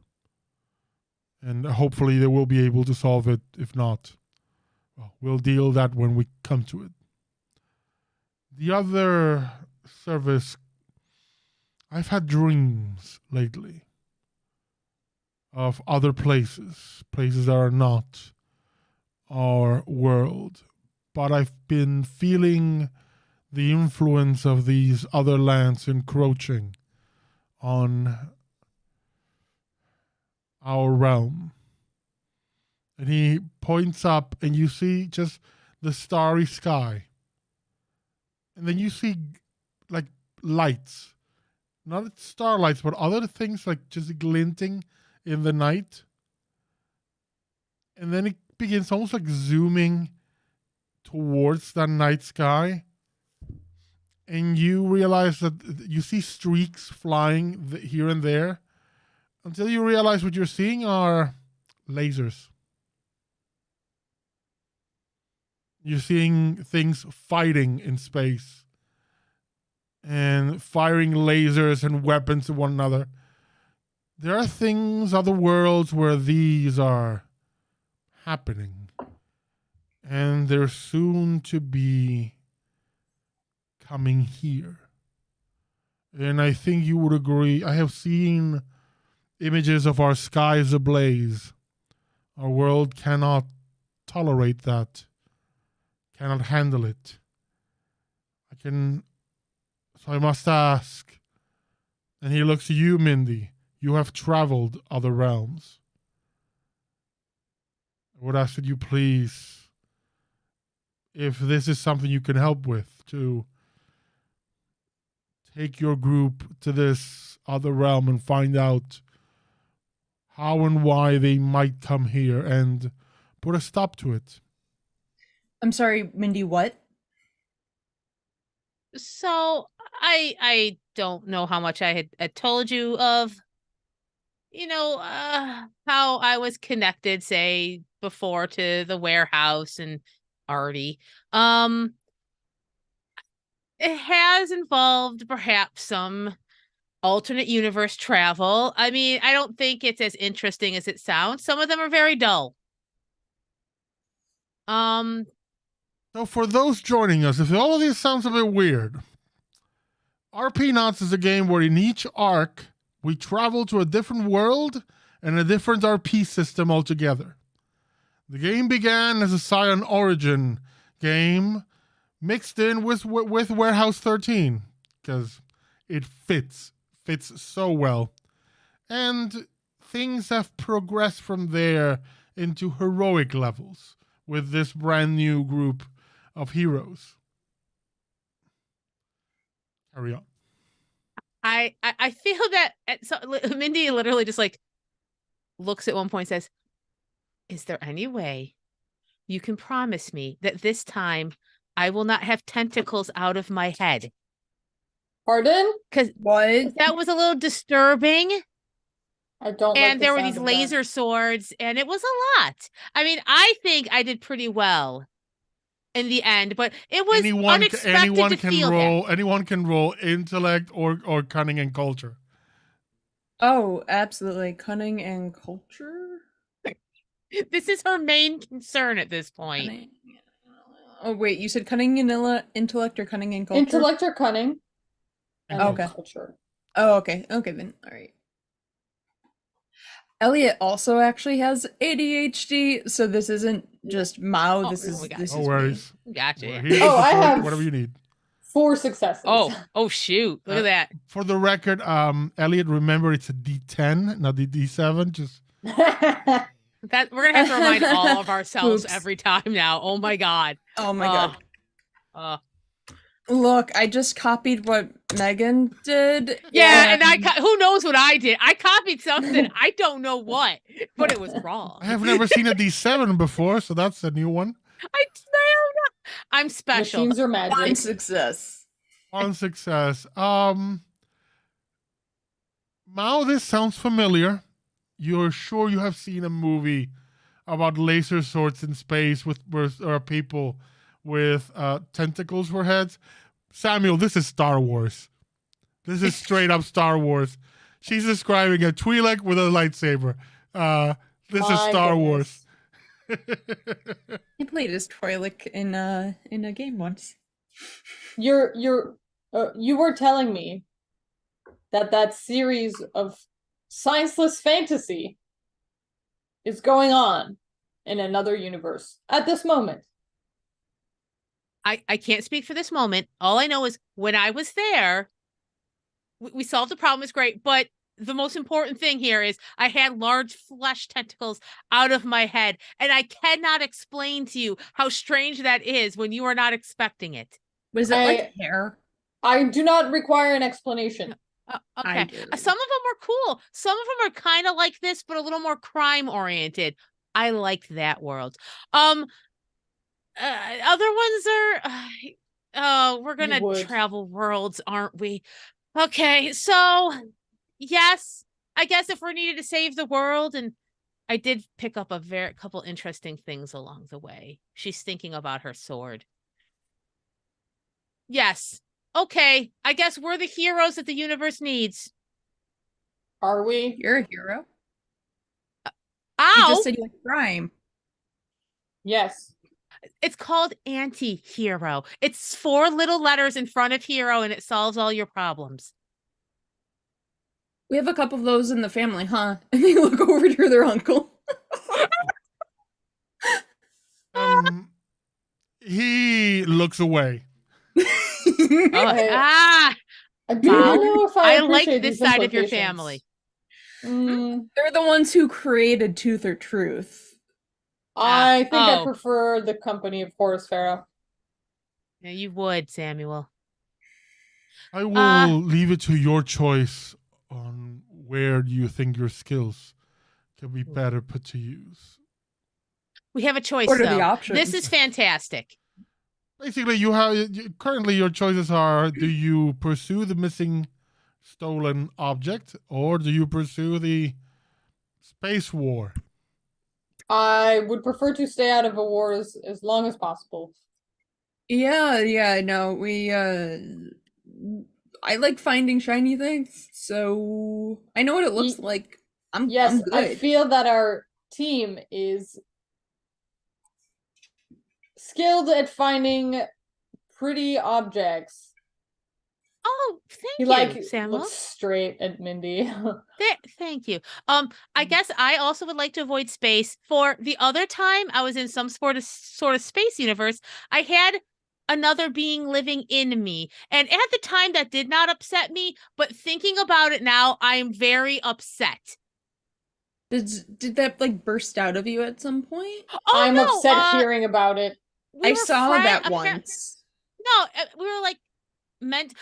And hopefully they will be able to solve it. If not, well, we'll deal that when we come to it. The other service, I've had dreams lately of other places that are not our world. But I've been feeling the influence of these other lands encroaching on our realm. And he points up and you see just the starry sky. And then you see like lights. Not starlights, but other things like just glinting in the night. And then it begins almost like zooming towards that night sky. And you realize that you see streaks flying here and there, until you realize what you're seeing are lasers. You're seeing things fighting in space and firing lasers and weapons to one another. There are things, other worlds where these are happening. And they're soon to be coming here. And I think you would agree. I have seen images of our skies ablaze. Our world cannot tolerate that, cannot handle it. So I must ask, and he looks to you, Mindy. You have traveled other realms. I would ask that you please, if this is something you can help with, to take your group to this other realm and find out how and why they might come here and put a stop to it. I'm sorry, Mindy, what? So I don't know how much I had told you of, how I was connected, say, before to the warehouse and Artie. It has involved perhaps some alternate universe travel. I mean, I don't think it's as interesting as it sounds. Some of them are very dull. So for those joining us, if all of this sounds a bit weird, RPNauts is a game where in each arc we travel to a different world and a different RP system altogether. The game began as a Scion Origin game mixed in with Warehouse 13 because it fits so well. And things have progressed from there into heroic levels with this brand new group of heroes. Carry on. I feel that Mindy literally just like looks at one point and says, "Is there any way you can promise me that this time I will not have tentacles out of my head?" Pardon? Because What? that was a little disturbing. I don't. And like there the were sound these of laser swords, and it was a lot. I mean, I think I did pretty well in the end, but it was unexpected to feel that. Anyone can roll intellect or cunning and culture. Oh, absolutely. Cunning and culture? This is her main concern at this point. Cunning. Oh, wait, you said cunning and intellect or cunning and culture? Intellect or cunning. And Okay. culture. Oh, okay. Okay, then. All right. Elliot also actually has ADHD, so this isn't just Mao. This is No worries. Gotcha. We're Yeah. here to Oh, I support have- whatever you need. 4 successes. Oh shoot! Look at that. For the record, Elliot, remember it's a D10, not the D7. Just That we're gonna have to remind all of ourselves Oops. every time now. Oh my god. Oh my god. Uh, Look, I just copied what Megan did. yeah, and who knows what I did? I copied something. I don't know what, but it was wrong. I have never seen a D7 before, so that's a new one. I'm special. Machines are magic. One success. On success. Mao, this sounds familiar. You're sure you have seen a movie about laser swords in space with people with tentacles for heads? Samuel, this is Star Wars. This is straight up Star Wars. She's describing a Twi'lek with a lightsaber. This is Star Wars. I played as Twi'lek in a game once. You were telling me that series of scienceless fantasy is going on in another universe at this moment. I can't speak for this moment. All I know is when I was there, we solved the problem. It's great, but the most important thing here is I had large flesh tentacles out of my head, and I cannot explain to you how strange that is when you are not expecting it. Was it like hair? I do not require an explanation. Okay. Some of them are cool. Some of them are kind of like this, but a little more crime oriented. I liked that world. Other ones are we're gonna travel worlds, aren't we? Okay, so yes, I guess if we're needed to save the world, and I did pick up a couple interesting things along the way. She's thinking about her sword. Yes. Okay, I guess we're the heroes that the universe needs. Are we? You're a hero. Ow! You just said you like crime. Yes. It's called anti-hero. It's 4 little letters in front of hero, and it solves all your problems. We have a couple of those in the family, huh? And they look over to their uncle. He looks away. I do not know if I like appreciate this these side of your implications. family. They're the ones who created Tooth or Truth. I think I prefer the company of Horus Pharaoh. Yeah, you would, Samuel. I will leave it to your choice on where you think your skills can be better put to use. We have a choice, What are though. the options? This is fantastic. Basically, you have currently your choices are: do you pursue the missing stolen object, or do you pursue the space war? I would prefer to stay out of a war as long as possible. Yeah, no, I like finding shiny things, so I know what it looks like. I'm good. I feel that our team is skilled at finding pretty objects Oh, thank He you, like Samuel. looks straight at Mindy. Thank you. I guess I also would like to avoid space. For the other time I was in some sort of space universe, I had another being living in me. And at the time that did not upset me, but thinking about it now, I'm very upset. Did that like burst out of you at some point? Oh I'm no, upset hearing about it. we I were saw that apparently once. no, we were like meant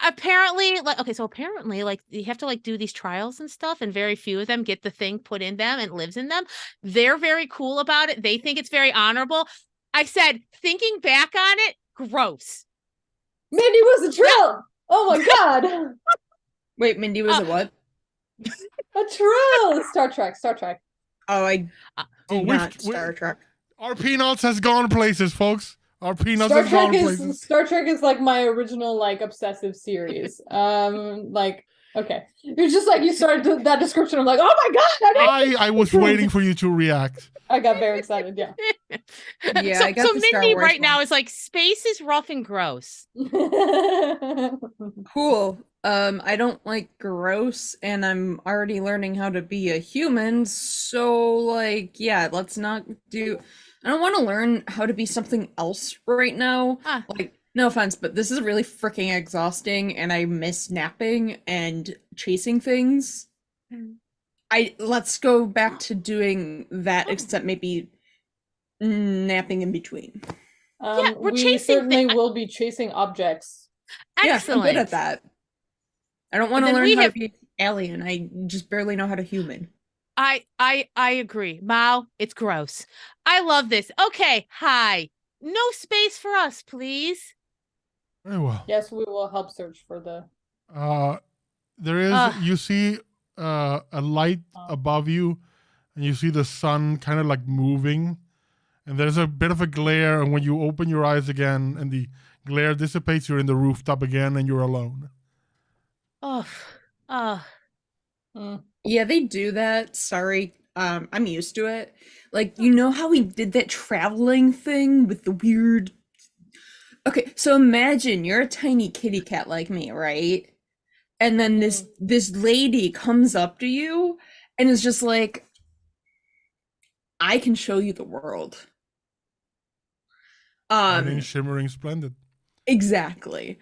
apparently like okay, so apparently like you have to like do these trials and stuff, and very few of them get the thing put in them and lives in them. They're very cool about it. They think it's very honorable. I said, thinking back on it, gross. Mindy was a trill. Oh my god, Wait, Mindy was a what? a trill. Star Trek. Oh, I do we've- not Star Trek. RPNauts has gone places, folks. RPNauts Star has gone Trek places. is Star Trek is like my original like obsessive series. Like okay, you're just like you started that description. I'm like, oh my god, I was waiting for you to react. I got very excited. Yeah. Yeah, so, I got so the Star Mindy Wars right now one. is like, space is rough and gross. Cool. I don't like gross, and I'm already learning how to be a human, so like, yeah, let's not do. I don't want to learn how to be something else right now. Ah. Like, no offense, but this is really freaking exhausting, and I miss napping and chasing things. Let's go back to doing that, except maybe napping in between. Yeah, we're we chasing certainly thi- will be chasing objects. Excellent. Yeah, I'm good at that. I don't want to then learn we how have- to be alien. I just barely know how to human. I agree. Mao, it's gross. I love this. Okay, hi. No space for us, please. Very well. Yes, we will help search for the. There is, Ugh. you see a light above you, and you see the sun kind of like moving, and there's a bit of a glare, and when you open your eyes again and the glare dissipates, you're in the rooftop again and you're alone. Oh, Yeah, they do that. Sorry. I'm used to it. Like, you know how we did that traveling thing with the weird. Okay, so imagine you're a tiny kitty cat like me, right? And then this lady comes up to you and is just like, I can show you the world. Shining, shimmering, splendid. Exactly.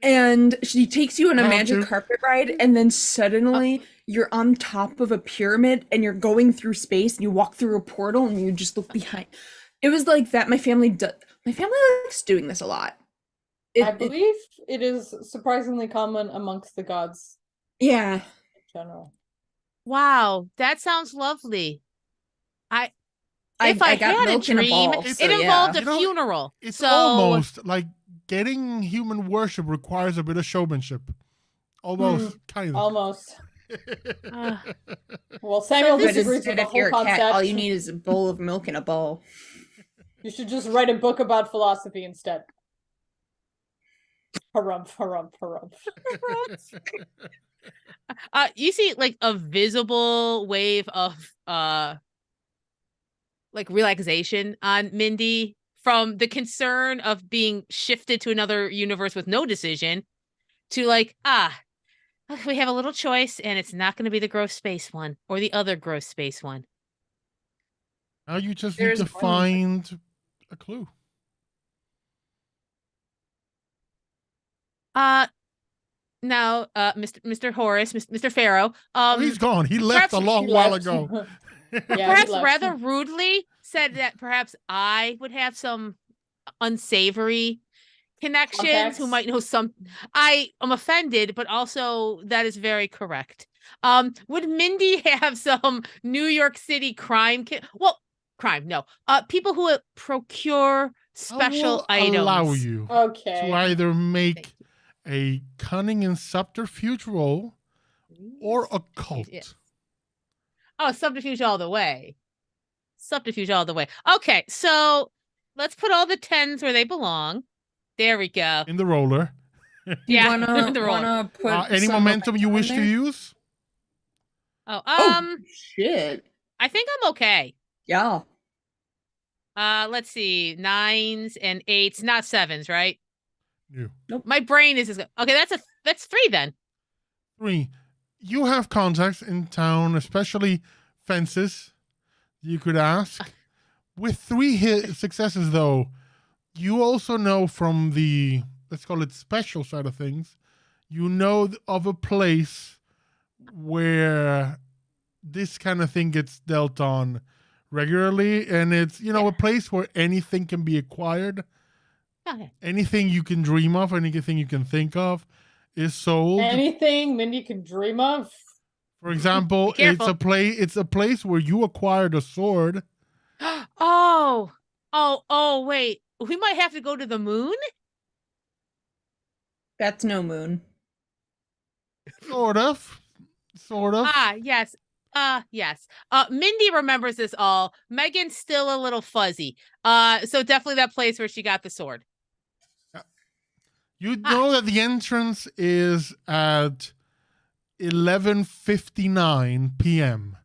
And she takes you on a How magic to- carpet ride, and then suddenly you're on top of a pyramid and you're going through space, and you walk through a portal and you just look behind. It was like that. My family likes doing this a lot. I believe it is surprisingly common amongst the gods Yeah. in general. wow. That sounds lovely. I If I got had a milk in a dream, ball, it so yeah. involved a You know, funeral. It's so almost like getting human worship requires a bit of showmanship. Almost, kind of. Almost. uh, Well, Samuel this But disagrees instead, with the if you're whole a cat, concept. all you need is a bowl of milk and a ball. You should just write a book about philosophy instead. Harumph, harumph, harumph. you see like a visible wave of like relaxation on Mindy from the concern of being shifted to another universe with no decision to like, we have a little choice, and it's not going to be the gross space one or the other gross space one. Now you just There's need to one- find a clue. Now, Mr. Horace, Mr. Pharaoh, Oh, he's gone. He left a perhaps long He while left. ago. Yeah, he perhaps left. rather rudely said that perhaps I would have some unsavory connections Contacts? who might know some. I am offended, but also that is very correct. Would Mindy have some New York City crime crime, no. People who procure special I will items. allow you Okay. to either Thank make you. a cunning and subterfuge roll or occult. Yes. Oh, subterfuge all the way. Subterfuge all the way. Okay, so let's put all the 10s where they belong. There we go. In the roller. Yeah, wanna the roll. put Any some momentum you in wish there? to use? Oh, Oh shit! I think I'm okay. Yeah. Let's see, 9s and 8s, not 7s, right? You. My brain is okay. That's 3 then. 3. You have contacts in town, especially fences. You could ask. With 3 successes, though, you also know from the, let's call it special side of things, you know of a place where this kind of thing gets dealt on regularly, and it's, a place where anything can be acquired. Okay. Anything you can dream of, anything you can think of is sold. Anything Mindy could dream of. For example, it's a place where you acquired a sword. Oh, wait. We might have to go to the moon? That's no moon. Sort of. Yes. Yes. Mindy remembers this all. Megan's still a little fuzzy. So definitely that place where she got the sword. You know that the entrance is at 11:59 p.m.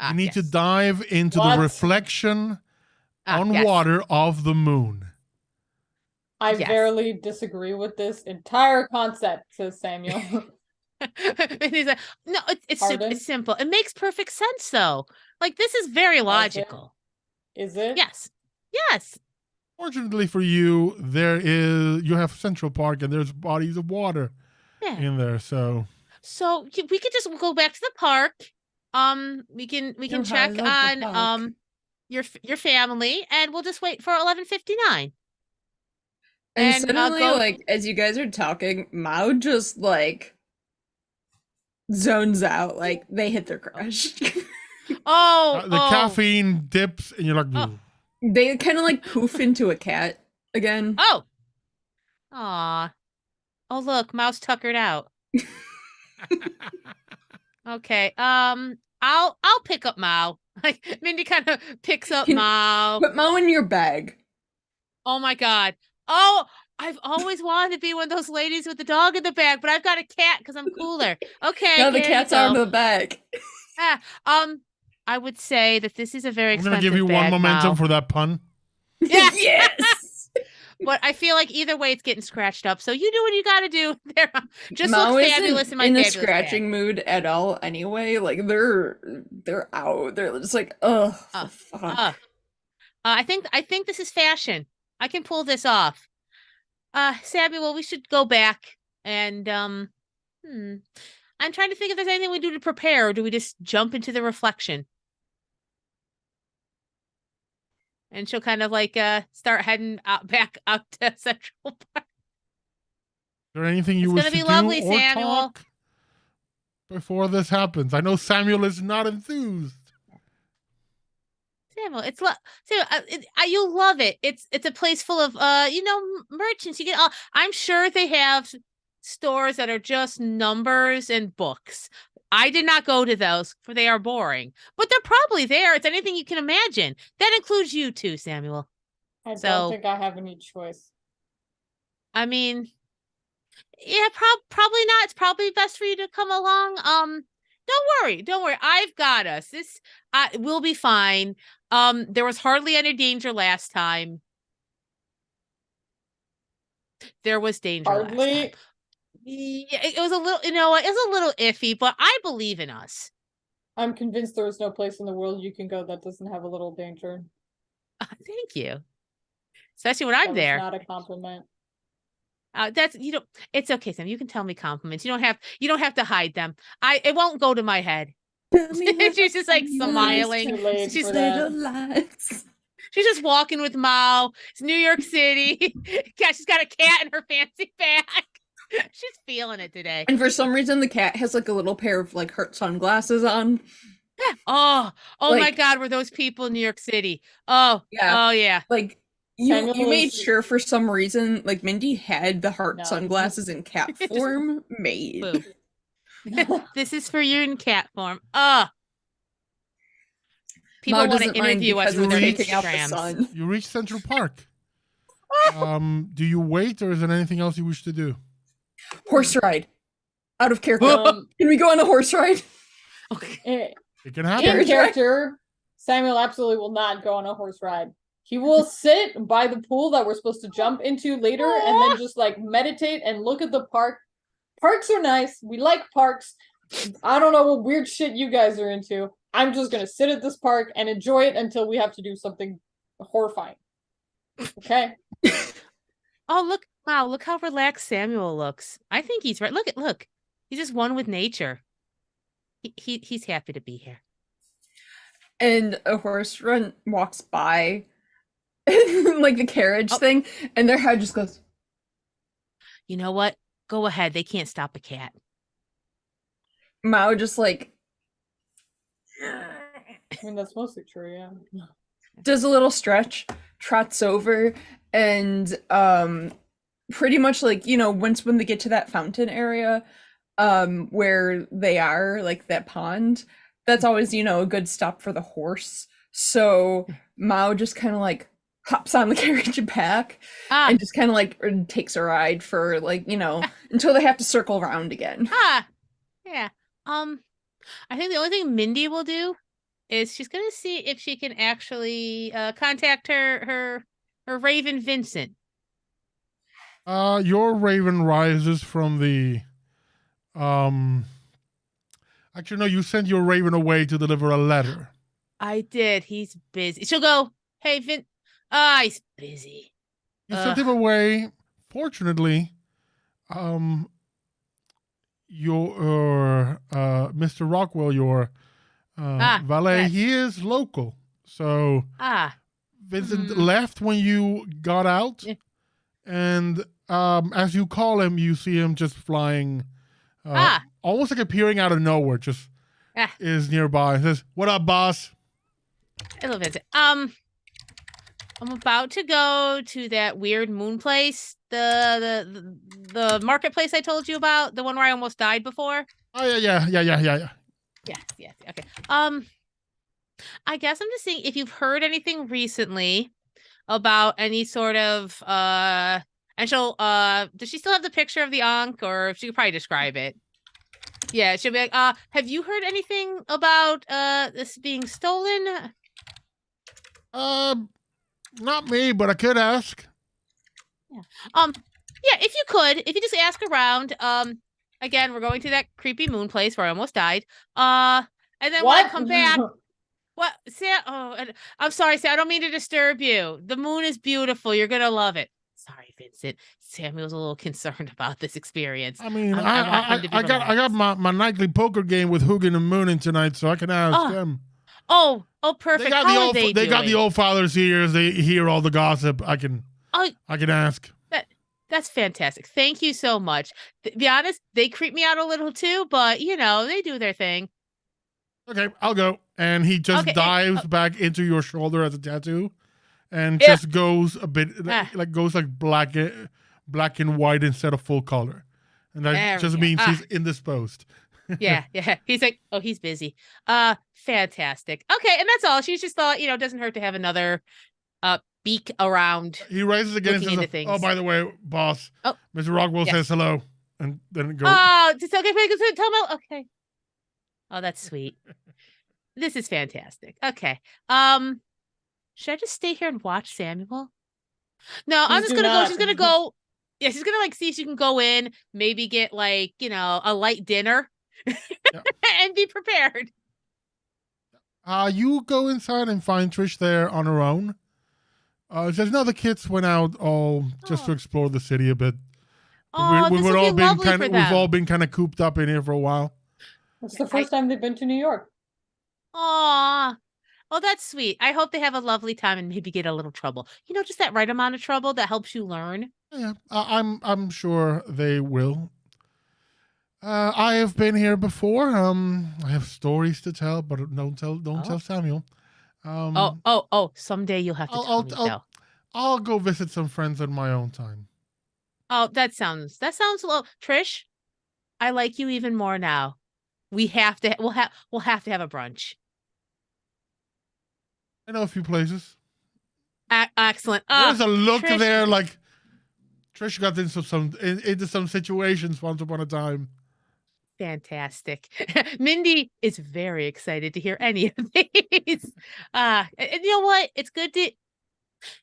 You need to dive into the reflection on water of the moon. I barely disagree with this entire concept, says Samuel. And he's like, no, it's simple. It makes perfect sense, though. Like, this is very logical. Is it? Yes. Fortunately for you, you have Central Park and there's bodies of water in there. So we could just go back to the park. We can check on your family, and we'll just wait for 11:59. And suddenly, as you guys are talking, Mao just zones out. Like they hit their crush. The caffeine dips, and you're like, they kind of poof into a cat again. Oh, aw. Oh, look, Mouse tuckered out. Okay. I'll pick up Mao. Like Mindy kind of picks up Mao. Put Mao in your bag. Oh my God. Oh, I've always wanted to be one of those ladies with the dog in the bag, but I've got a cat because I'm cooler. Okay. No, the cat's out of the bag. I would say that this is a very expensive I'm going to give you one momentum for that pun. Yeah. Yes. But I feel like either way, it's getting scratched up. So you do what you got to do. There, just Mao look fabulous in my a fabulous scratching bag. mood at all. Anyway, they're out. They're just fuck. I think this is fashion. I can pull this off. Samuel, we should go back and I'm trying to think if there's anything we do to prepare, or do we just jump into the reflection? And she'll kind of start heading back out to Central Park. Is there anything you wish to do lovely, or Samuel. talk before this happens? I know Samuel is not enthused. Samuel, you'll love it. It's a place full of merchants. You get I'm sure they have stores that are just numbers and books. I did not go to those, for they are boring. But they're probably there. It's anything you can imagine. That includes you too, Samuel. I don't think I have any choice. I mean, yeah, probably not. It's probably best for you to come along. Don't worry. I've got us. We'll be fine. There was hardly any danger last time. There was danger last time. Yeah, it was a little, it was a little iffy, but I believe in us. I'm convinced there is no place in the world you can go that doesn't have a little danger. Thank you. Especially when I'm there. Not a compliment. It's okay, Sam. You can tell me compliments. You don't have to hide them. It won't go to my head. She's just smiling. She's just walking with Mao. It's New York City. Yeah, she's got a cat in her fancy bag. She's feeling it today. And for some reason, the cat has a little pair of Hurt sunglasses on. Oh my God, were those people in New York City? Oh yeah. You made sure for some reason, Mindy had the heart sunglasses in cat form made. This is for you in cat form. People want to interview us with their Instagrams. You reach Central Park. Do you wait, or is there anything else you wish to do? Horse ride. Out of character. Can we go on a horse ride? Okay. It can happen. In character, Samuel absolutely will not go on a horse ride. He will sit by the pool that we're supposed to jump into later and then just like meditate and look at the park. Parks are nice. We like parks. I don't know what weird shit you guys are into. I'm just gonna sit at this park and enjoy it until we have to do something horrifying. Okay? Oh, look. Wow, look how relaxed Samuel looks. I think he's right. Look. He's just one with nature. He's happy to be here. And a horse walks by like the carriage thing, and their head just goes, you know what? Go ahead. They can't stop a cat. Mao just like I mean, that's mostly true, yeah. does a little stretch, trots over, and pretty much like, you know, when they get to that fountain area, where they are, like that pond, that's always, you know, a good stop for the horse. So Mao just kind of like hops on the carriage back and just kind of like takes a ride for like, you know, until they have to circle around again. Yeah. I think the only thing Mindy will do is she's gonna see if she can actually contact her Raven Vincent. Your raven rises from the actually no, you sent your raven away to deliver a letter. I did. He's busy. She'll go, hey Vin, he's busy. You sent him away. Fortunately, your Mr. Rockwell, your valet, yes. he is local. So Vincent left when you got out, and as you call him, you see him just flying, almost like appearing out of nowhere. Just is nearby. He says, "What up, boss?" Hello, Vincent. I'm about to go to that weird moon place, the marketplace I told you about, the one where I almost died before. Oh yeah. Yes. Okay. I guess I'm just seeing if you've heard anything recently about any sort of and she'll does she still have the picture of the Ankh, or she could probably describe it? Yeah, she'll be like, have you heard anything about this being stolen? Not me, but I could ask. Yeah. Yeah, if you just ask around. Again, we're going to that creepy moon place where I almost died. And then when I come back, what, Sam? Oh, I'm sorry, Sam. I don't mean to disturb you. The moon is beautiful. You're gonna love it. Sorry, Vincent. Samuel's a little concerned about this experience. I mean, I got my nightly poker game with Hugin and Moonin tonight, so I can ask them. Oh, perfect. They got the old father's ears. They hear all the gossip. I can ask. That's fantastic. Thank you so much. To be honest, they creep me out a little too, but you know, they do their thing. Okay, I'll go. And he just dives back into your shoulder as a tattoo, and just goes a bit goes like black and white instead of full color, and that just means he's indisposed. Yeah. He's like, oh, he's busy. Fantastic. Okay, and that's all. She's just thought, doesn't hurt to have another beak around. He raises again and says, "Oh, by the way, boss, Mr. Rockwell says hello," and then it goes. Oh, it's okay. Tell him. Okay. Oh, that's sweet. This is fantastic. Okay. Should I just stay here and watch Samuel? No, I'm just gonna go. She's gonna go. Yeah, she's gonna see if she can go in, maybe get a light dinner, and be prepared. You go inside and find Trish there on her own. Says, no, the kids went out just to explore the city a bit. We've all been kind of cooped up in here for a while. It's the first time they've been to New York. Aw. Oh, that's sweet. I hope they have a lovely time and maybe get a little trouble. Just that right amount of trouble that helps you learn. Yeah, I'm sure they will. I have been here before. I have stories to tell, but don't tell Samuel. Someday you'll have to tell me, though. I'll go visit some friends on my own time. Oh, that sounds low. Trish, I like you even more now. We'll have to have a brunch. I know a few places. Excellent. There's a look Trish, there like Trish got into some situations once upon a time. Fantastic. Mindy is very excited to hear any of these. And you know what? It's good to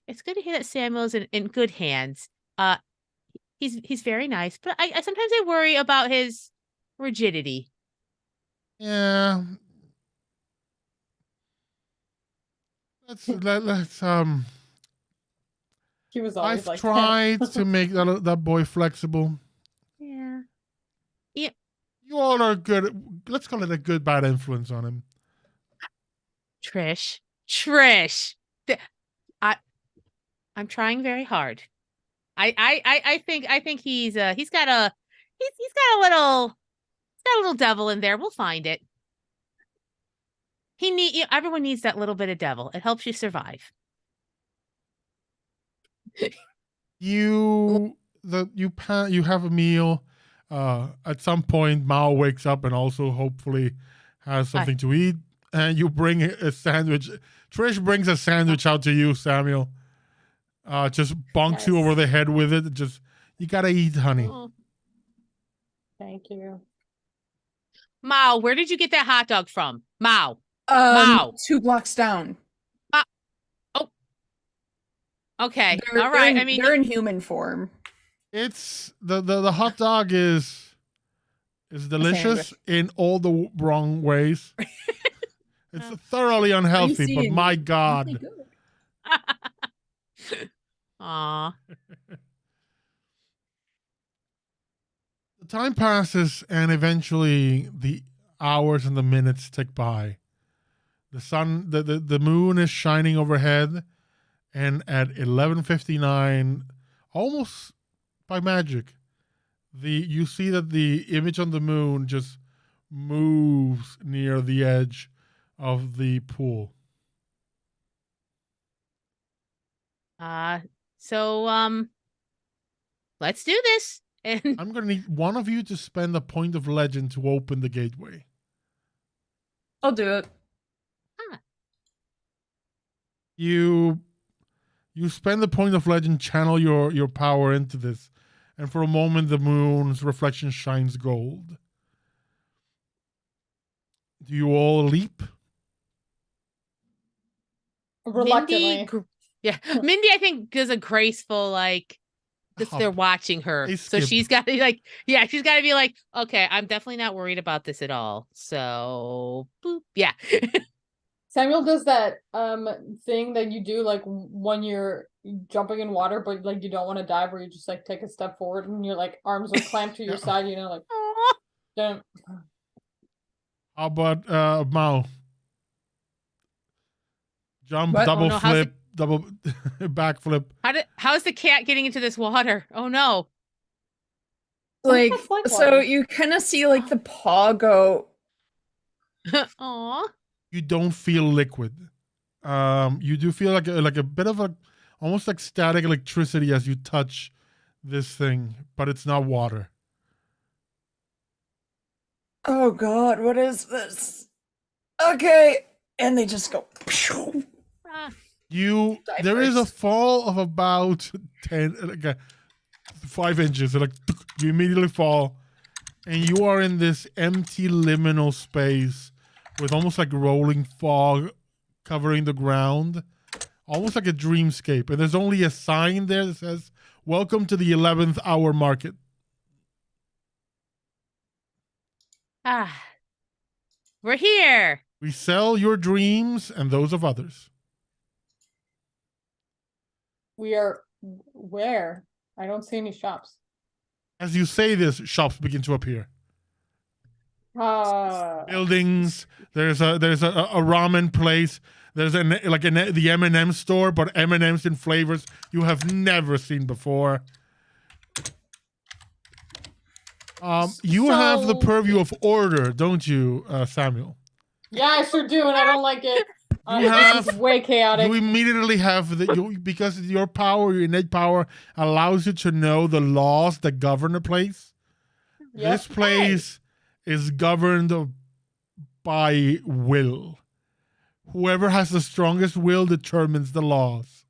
It's good to hear that Samuel's in good hands. Uh, he's very nice, but I sometimes I worry about his rigidity. Yeah. Let's He was always I've like tried that. to make that boy flexible. Yeah. You all are good. Let's call it a good bad influence on him. Trish. I'm trying very hard. I think he's got a little devil in there. We'll find it. Everyone needs that little bit of devil. It helps you survive. You have a meal. At some point, Mao wakes up and also hopefully has something to eat, and you bring a sandwich. Trish brings a sandwich out to you, Samuel. Just bonks you over the head with it. Just you gotta eat, honey. Oh. Thank you. Mao, where did you get that hot dog from? Mao. Mao. 2 blocks down. Oh. Okay. They're, all right. they're in human form. It's the hot dog is delicious in all the wrong ways. It's thoroughly unhealthy, but my God. Aw. The time passes and eventually the hours and the minutes tick by. The moon is shining overhead, and at 11:59, almost by magic, you see that the image on the moon just moves near the edge of the pool. So let's do this. And I'm gonna need one of you to spend a point of legend to open the gateway. I'll do it. You spend the point of legend, channel your power into this, and for a moment the moon's reflection shines gold. Do you all leap? Reluctantly. Mindy, I think, does a graceful they're watching her, so she's got to she's got to be like, okay, I'm definitely not worried about this at all. So, boop, yeah. Samuel does that thing that you do like when you're jumping in water, but like you don't want to dive, where you just like take a step forward and your like arms are clamped to your side, like don't. How about Mao? Jump, What? double no, flip, double backflip. How's the cat getting into this water? Oh no. Like, so you kind of see like the paw go. Aw. You don't feel liquid. You do feel like a bit of almost like static electricity as you touch this thing, but it's not water. Oh God, what is this? Okay, and they just go. There is a fall of about 5 inches. Like you immediately fall, and you are in this empty liminal space with almost like rolling fog covering the ground, almost like a dreamscape. And there's only a sign there that says, "Welcome to the 11th hour market." We're here. We sell your dreams and those of others. We are where? I don't see any shops. As you say this, shops begin to appear. Buildings. There's a ramen place. There's the M&M store, but M&Ms in flavors you have never seen before. You have the purview of order, don't you, Samuel? Yeah, I sure do, and I don't like it. This is way chaotic. You immediately have because your power, your innate power, allows you to know the laws that govern a place. Yep. This place is governed by will. Whoever has the strongest will determines the laws.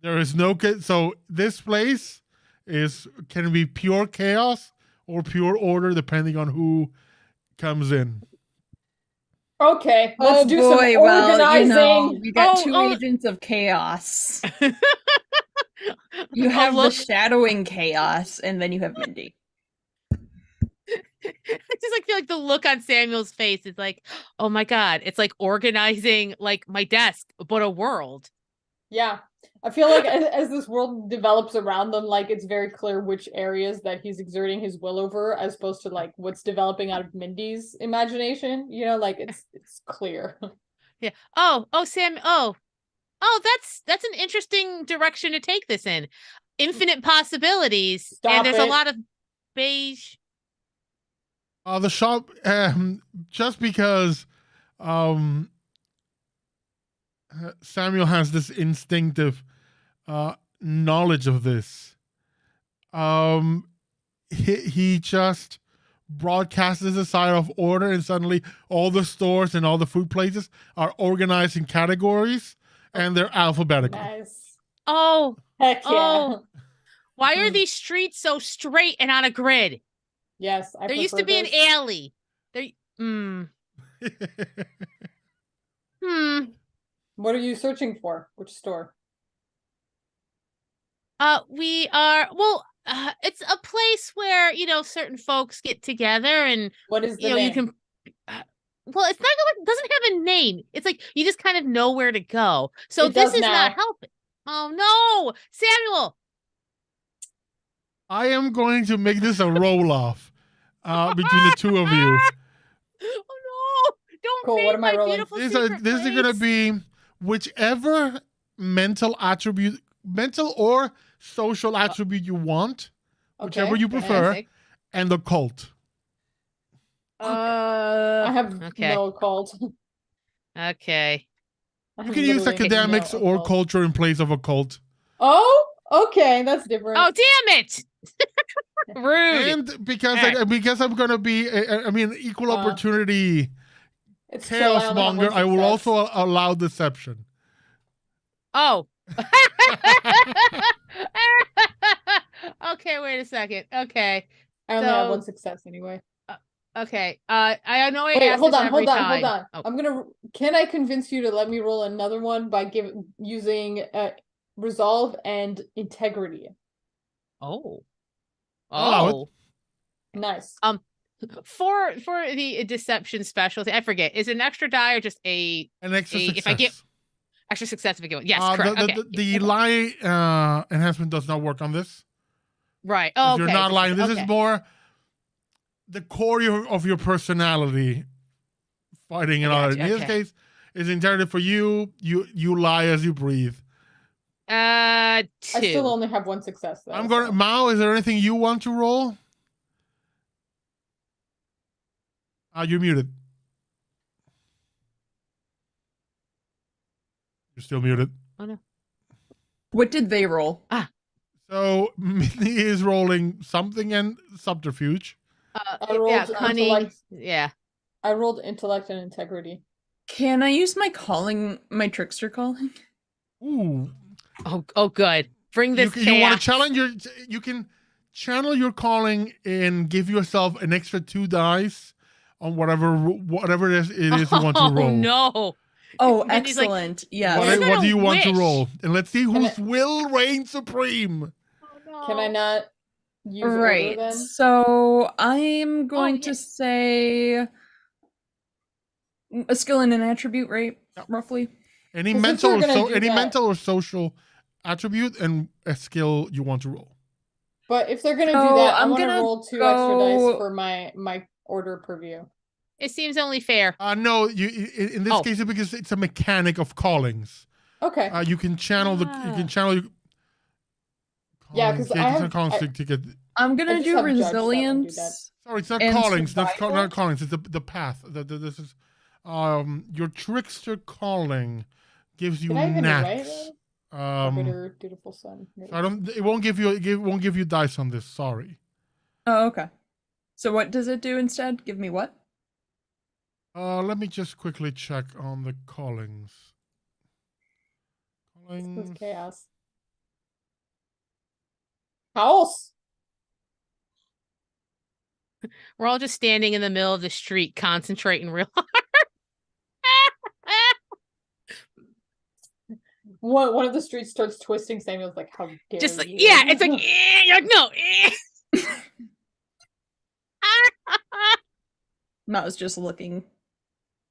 There is so this place can be pure chaos or pure order depending on who comes in. Okay, Oh let's do boy, some organizing. we got Oh, two oh. agents of chaos. You have the look. shadowing chaos, and then you have Mindy. I just like feel like the look on Samuel's face is like, oh my god, it's like organizing like my desk, but a world. Yeah. I feel like as this world develops around them, like it's very clear which areas that he's exerting his will over, as opposed to like what's developing out of Mindy's imagination. You know, like it's clear. Yeah. Sam. That's an interesting direction to take this in. Infinite possibilities, Stop and there's a it. lot of beige. The shop, just because Samuel has this instinctive knowledge of this, he just broadcasts a sign of order, and suddenly all the stores and all the food places are organized in categories, and they're alphabetical. Nice. Oh, Heck yeah. Oh. Why are these streets so straight and on a grid? Yes, There used to be an alley. There. What are you searching for? Which store? We are it's a place where certain folks get together, and What is the name? you can. Well, it's not like, it doesn't have a name. It's like you just kind of know where to go. So this is not helping. Oh no, Samuel. I am going to make this a roll-off between the two of you. Oh no! Don't Cool, what am I rolling? beautiful This secret is going to be whichever mental or social attribute you want, whichever you prefer, and the cult. I have no occult. Okay. You can use academics or culture in place of a cult. Oh, okay, that's different. Oh, damn it! Rude. And because I'm gonna be, equal opportunity chaos monger, I will also allow deception. Oh. Okay, wait a second. Okay. I only have one success anyway. Okay. I know I Wait, asked hold this on, every hold on, time. hold on. Can I convince you to let me roll another one by using resolve and integrity? Oh. Oh. Nice. For the deception specialty, I forget. Is it an extra die or just an extra success? If I get extra success, if I get one. Yes, correct. The lie enhancement does not work on this. Right. Oh, okay. You're not lying. This is more the core of your personality fighting another. In this case, it's entirely for you. You lie as you breathe. 2. I still only have one success though. Mao, is there anything you want to roll? You're muted. You're still muted. Oh no. What did they roll? So Minnie is rolling something and subterfuge. I rolled cunning. Yeah. I rolled intellect and integrity. Can I use my trickster calling? Ooh. Oh, good. Bring this. You want to challenge you can channel your calling and give yourself an extra 2 dice on whatever it is you want to roll. Oh no. Oh, excellent. Yeah. What do you want to roll? And let's see whose will reign supreme. Oh, no. Can I not use order then? So I'm going to say a skill and an attribute, right? Yep. Roughly. Any mental or social attribute and a skill you want to roll. But if they're gonna do that, I want to roll 2 extra dice for my order per view. It seems only fair. No, in this case, because it's a mechanic of callings. Okay. You can channel Yeah, because I'm gonna do resilience. Sorry, it's not callings. That's not callings. It's the path. This is your trickster calling gives you knacks. Arbiter, dutiful son. It won't give you dice on this. Sorry. Oh, okay. So what does it do instead? Give me what? Let me just quickly check on the callings. This is chaos. House. We're all just standing in the middle of the street, concentrating real hard. one of the streets starts twisting. Samuel's like, "How dare Just like, you?" yeah, it's like, you're like, no. Mao's just looking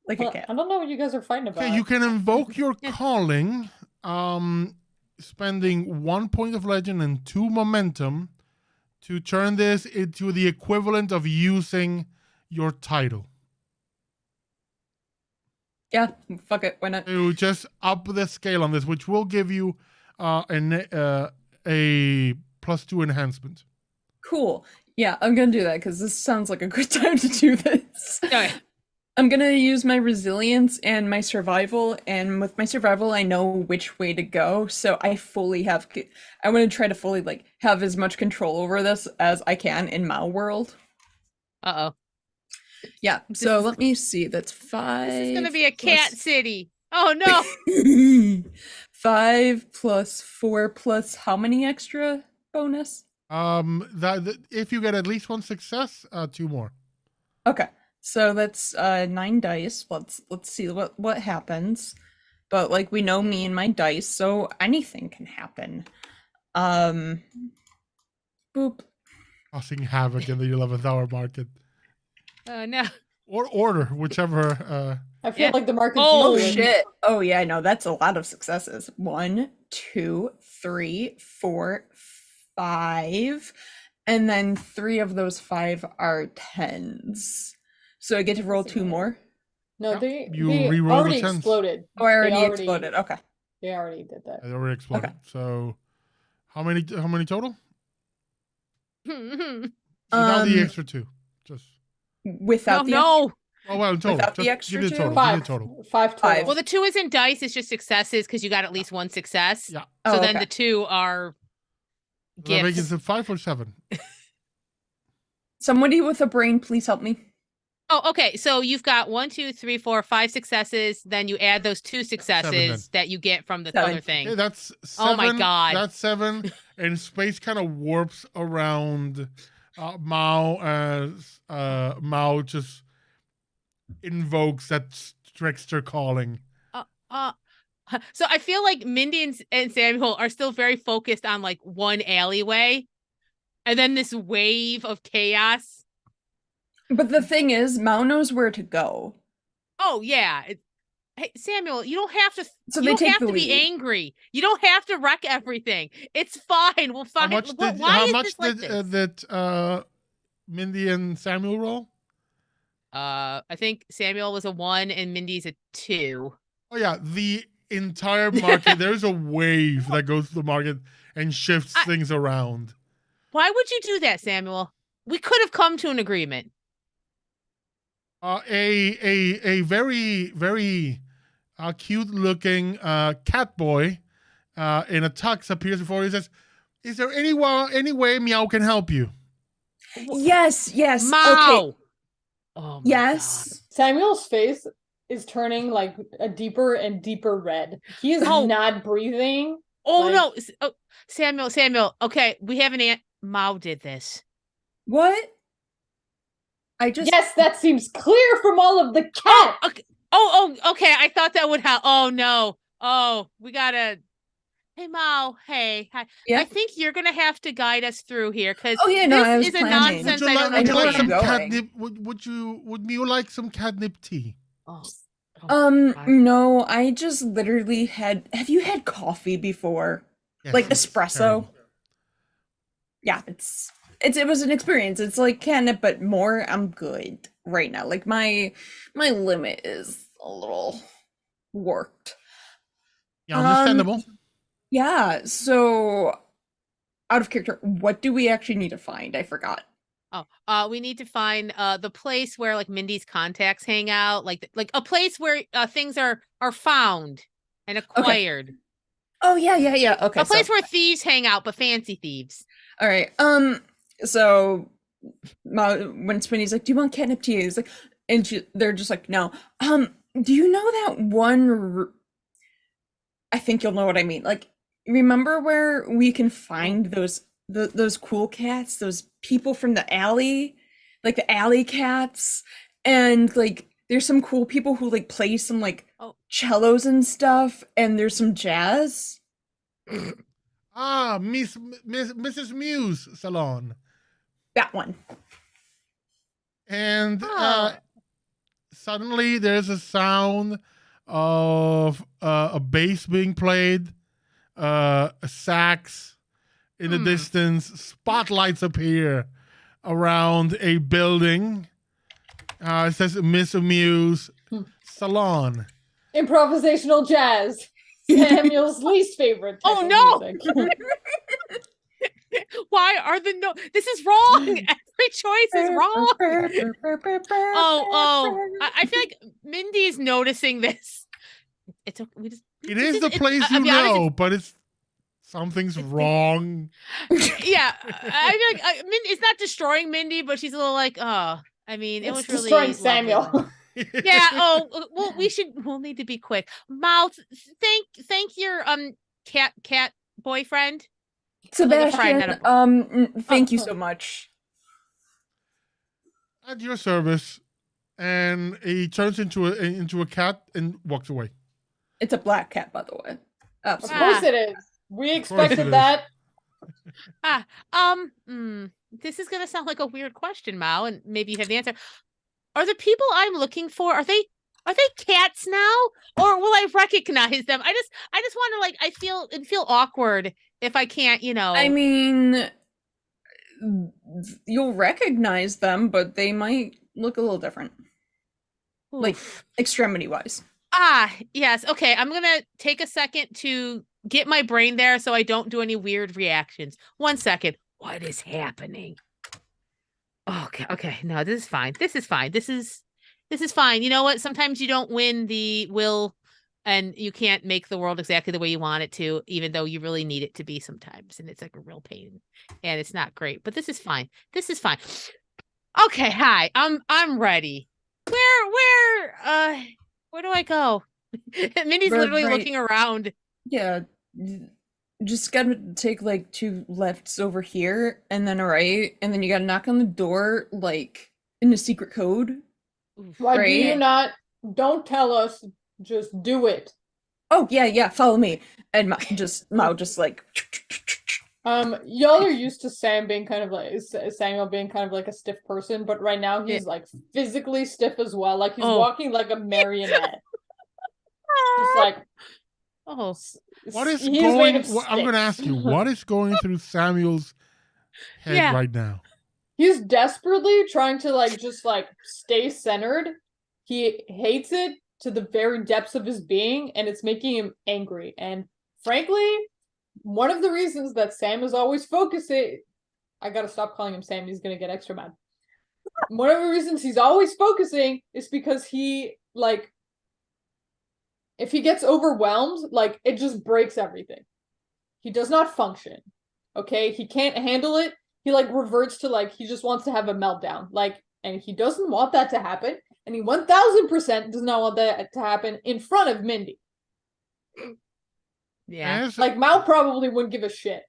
like a Well, cat. I don't know what you guys are fighting about. Okay, you can invoke your Yeah. calling, spending 1 point of legend and 2 momentum to turn this into the equivalent of using your title. Yeah, fuck it. Why not? To just up the scale on this, which will give you a +2 enhancement. Cool. Yeah, I'm gonna do that because this sounds like a good time to do this. Okay. I'm gonna use my resilience and my survival, and with my survival, I know which way to go. So I fully have. I want to try to fully like have as much control over this as I can in Mao world. Uh-oh. Yeah. So let me see. That's 5. This is gonna be a plus- cat city. Oh no. 5 plus 4 plus how many extra bonus? That if you get at least 1 success, 2 more. Okay. So that's 9 dice. Let's see what happens. But like we know me and my dice, so anything can happen. Boop. Causing havoc in the 11th hour market. Oh no. Or order, whichever. I feel Yeah. like the market's Oh, moving. Shit. Oh yeah, no, that's a lot of successes. 1, 2, 3, 4, 5. And then 3 of those 5 are 10s. So I get to roll 2 more. No, Yeah, they you they re-roll the already tens. exploded. Oh, I already already- exploded. Okay. They already did that. It already exploded. Okay. So, how many total? no, Without the Um, extra 2. Just. Without the no. Oh well, in total. Without the Just extra give you the 2? total. Five. Give you the total. 5 total. 5. Well, the 2 isn't dice, it's just successes because you got at least 1 success. Yeah. So Oh, then okay. the 2 are That makes gifts. it 5 or 7. Somebody with a brain, please help me. Oh, okay. So you've got 1, 2, 3, 4, 5 successes. Then you add those 2 successes that you get from the 7. other thing. Okay, that's 7. Oh my God. That's 7. And space kind of warps around Mao as Mao just invokes that trickster calling. So I feel like Mindy and Samuel are still very focused on like one alleyway, and then this wave of chaos. But the thing is, Mao knows where to go. Oh yeah. Hey Samuel, you don't have to. So you they don't take have the to be lead. angry. You don't have to wreck everything. It's fine. We'll How find. much did Why is this like that Mindy and Samuel roll? I think Samuel was a 1 and Mindy's a 2. Oh yeah, the entire market. There's a wave that goes to the market and shifts things around. Why would you do that, Samuel? We could have come to an agreement. A very very cute looking cat boy in a tux appears before you. Says, "Is there any way Meow can help you?" Yes, yes. Mao. Okay. Oh my Yes. Samuel's face is turning like a deeper and deeper red. He is Oh. not breathing. Oh Like- no, Samuel. Okay, we have an aunt. Mao did this. What? I just Yes, that seems clear from all of the cat. Okay. Okay. I thought that would help. Oh no. Oh, we gotta. Hey Mao. Hey. Hi. Yeah. I think you're gonna have to guide us through here because Oh, yeah, no, I was this is a planning. nonsense. Would you I like, don't would you know like where some I'm going. catnip? Would you like some catnip tea? Oh. God. No, I just literally had. Have you had coffee before? Yes, Like it's espresso? terrible. Yeah, it was an experience. It's like catnip, but more. I'm good right now. Like my limit is a little worked. Yeah, understandable. Yeah. So, out of character, what do we actually need to find? I forgot. We need to find the place where like Mindy's contacts hang out, like a place where things are found and acquired. Oh yeah. Okay. A place where thieves hang out, but fancy thieves. All right. So when Spinny's like, "Do you want catnip tea?" He's like, they're just like, "No." Do you know that one? I think you'll know what I mean. Like, remember where we can find those cool cats, those people from the alley, like the alley cats, and like there's some cool people who like play some like Oh. cellos and stuff, and there's some jazz. Mrs. Muse Salon. That one. And Oh. suddenly there's a sound of a bass being played, a sax in the distance. Spotlights appear around a building. It says Miss Muse Salon. Improvisational jazz. Samuel's least favorite type Oh, of no! music. Why are the no? This is wrong. Every choice is wrong. I feel like Mindy's noticing this. It's okay. It is the place you know, but it's something's wrong. Yeah, I feel like it's not destroying Mindy, but she's a little like, oh, I mean, it was really destroying Samuel. Yeah. Oh, well, we'll need to be quick. Mouth. Thank your cat boyfriend. Sebastian, thank you so much. At your service, and he turns into a cat and walks away. It's a black cat, by the way. Of course it is. We expected that. This is gonna sound like a weird question, Mao, and maybe you have the answer. Are the people I'm looking for, are they cats now, or will I recognize them? I just want to, like, it'd feel awkward if I can't, I mean, you'll recognize them, but they might look a little different. Oof. Like extremity wise. Yes. Okay, I'm gonna take a second to get my brain there so I don't do any weird reactions. 1 second. What is happening? Okay. No, this is fine. This is fine. You know what? Sometimes you don't win the will, and you can't make the world exactly the way you want it to, even though you really need it to be sometimes. And it's like a real pain, and it's not great. But this is fine. Okay. Hi. I'm ready. Where do I go? Minnie's literally looking around. Yeah. Just gotta take like 2 lefts over here and then a right, and then you gotta knock on the door like in a secret code. Why do you not? Don't tell us. Just do it. Oh yeah. Follow me. And Mao just like. Y'all are used to Samuel being kind of like a stiff person, but right now he's like physically stiff as well. Like he's walking like a marionette. Just like. Oh, what is going? I'm going to ask you, what is going through Samuel's head right now? He's desperately trying to just stay centered. He hates it to the very depths of his being, and it's making him angry. And frankly, one of the reasons that Sam is always focusing, I got to stop calling him Sam. He's going to get extra mad. One of the reasons he's always focusing is because he if he gets overwhelmed, it just breaks everything. He does not function. Okay? He can't handle it. He reverts to he just wants to have a meltdown. And he doesn't want that to happen. And he 1000% does not want that to happen in front of Mindy. Yeah. Mao probably wouldn't give a shit.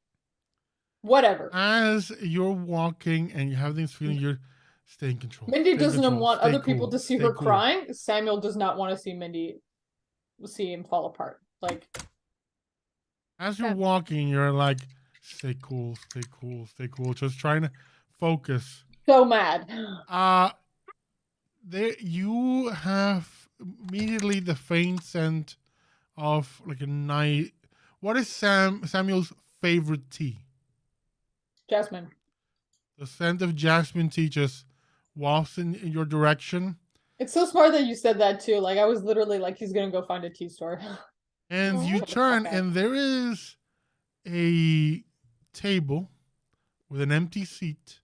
Whatever. As you're walking and you have this feeling, you're staying in control. Mindy doesn't want other people to see her crying. Samuel does not want to see him fall apart. As you're walking, you're like, stay cool, just trying to focus. So mad. There you have immediately the faint scent of a night. What is Samuel's favorite tea? Jasmine. The scent of jasmine tea just wafts in your direction. It's so smart that you said that too. I was literally he's gonna go find a tea store. And you turn, and there is a table with an empty seat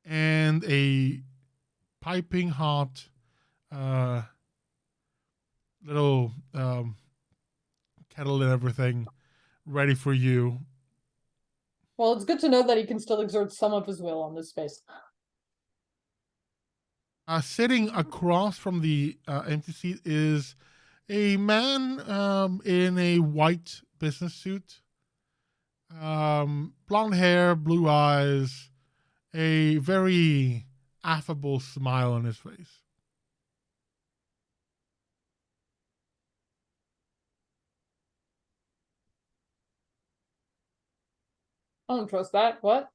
and a piping hot little kettle and everything ready for you. Well, it's good to know that he can still exert some of his will on this space. Sitting across from the empty seat is a man in a white business suit. Blonde hair, blue eyes, a very affable smile on his face. I don't trust that. What?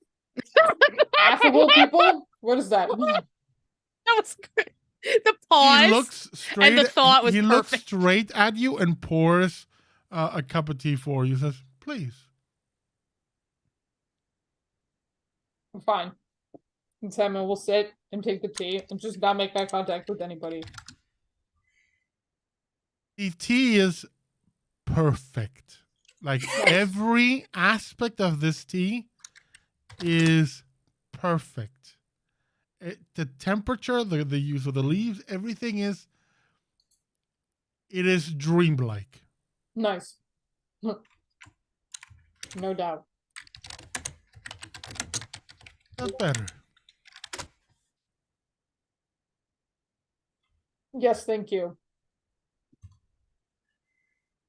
Affable people? What is that? That was good. The pause. He looks straight. And the thought was he perfect. looks straight at you and pours a cup of tea for you. Says, "Please." I'm fine. And Samuel will sit and take the tea and just not make eye contact with anybody. The tea is perfect. Like every aspect of this tea is perfect. The temperature, the use of the leaves, everything is. It is dreamlike. Nice. No doubt. Not better. Yes, thank you.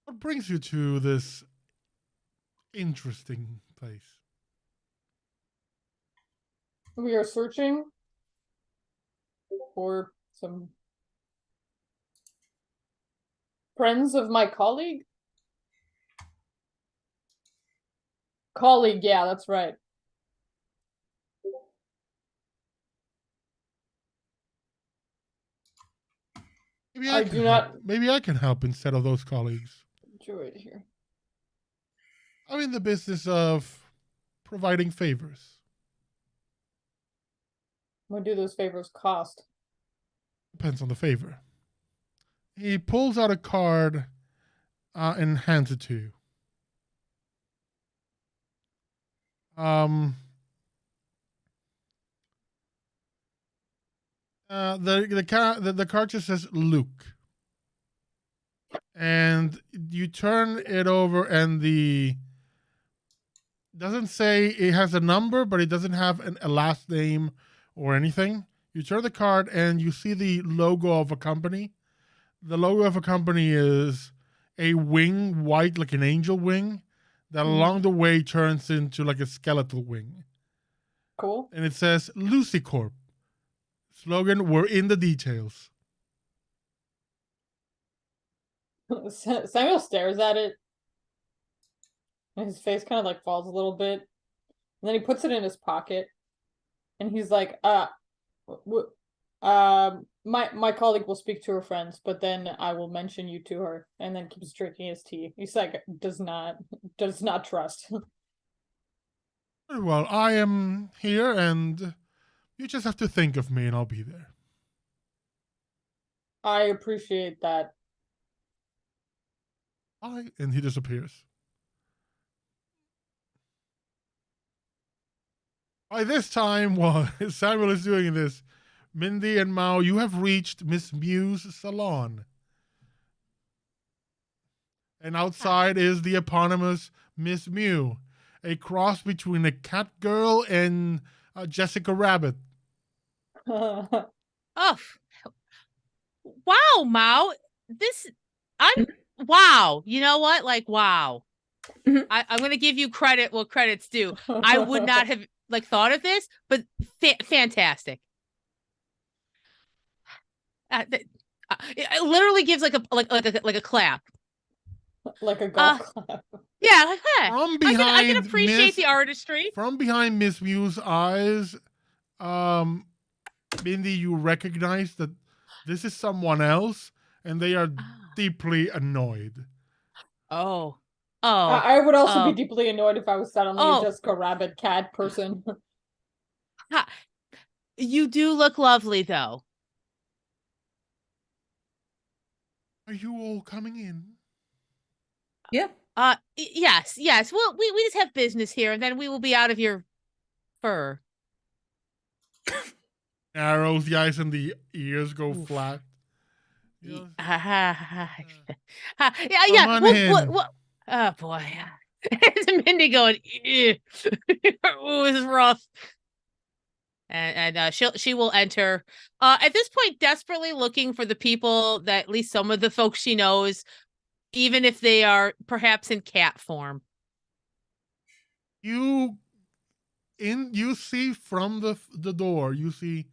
What brings you to this interesting place? We are searching for some friends of my colleague. Colleague, yeah, that's right. Maybe I can do help. not- Maybe I can help instead of those colleagues. Enjoy it here. I'm in the business of providing favors. What do those favors cost? Depends on the favor. He pulls out a card and hands it to you. The card just says Luke, and you turn it over, and the doesn't say it has a number, but it doesn't have a last name or anything. You turn the card, and you see the logo of a company. The logo of a company is a wing, white, like an angel wing, that along the way turns into like a skeletal wing. Cool. And it says Lucy Corp. Slogan, we're in the details. Samuel stares at it. And his face kind of like falls a little bit. And then he puts it in his pocket. And he's like, my colleague will speak to her friends, but then I will mention you to her, and then keeps drinking his tea. He's like, does not trust. Very well, I am here, and you just have to think of me, and I'll be there. I appreciate that. Bye, and he disappears. By this time, while Samuel is doing this, Mindy and Mao, you have reached Miss Mew's salon. And outside is the eponymous Miss Mew, a cross between a cat girl and Jessica Rabbit. Oh, wow, Mao. Wow. You know what? Like, wow. I'm going to give you credit what credit's due. I would not have thought of this, but fantastic. It literally gives like a clap. Like a golf clap. Yeah, like that. From behind I can appreciate the artistry. From behind Miss Mew's eyes, Mindy, you recognize that this is someone else, and they are deeply annoyed. Oh. I would also be deeply annoyed if I was suddenly a Jessica Rabbit cat person. You do look lovely, though. Are you all coming in? Yeah. Yes. Well, we just have business here, and then we will be out of your fur. Narrows the eyes and the ears go flat. Yeah. What? Oh boy. It's Mindy going, oh, this is rough. And she will enter. At this point, desperately looking for the people that at least some of the folks she knows, even if they are perhaps in cat form. You see from the door, you see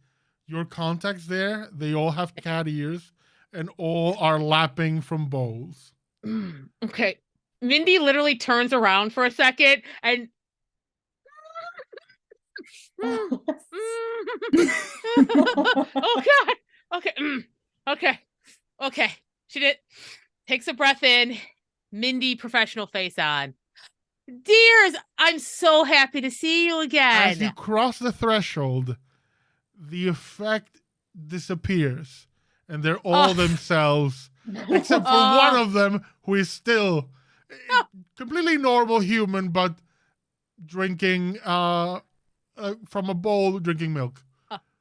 your contacts there. They all have cat ears, and all are lapping from bowls. Okay. Mindy literally turns around for a second and Oh God. Okay. Okay. Okay. She did. Takes a breath in. Mindy professional face on. Dears, I'm so happy to see you As you again. cross the threshold, the effect disappears, and they're all themselves, except for one of them who is still completely normal human, but drinking from a bowl, drinking milk.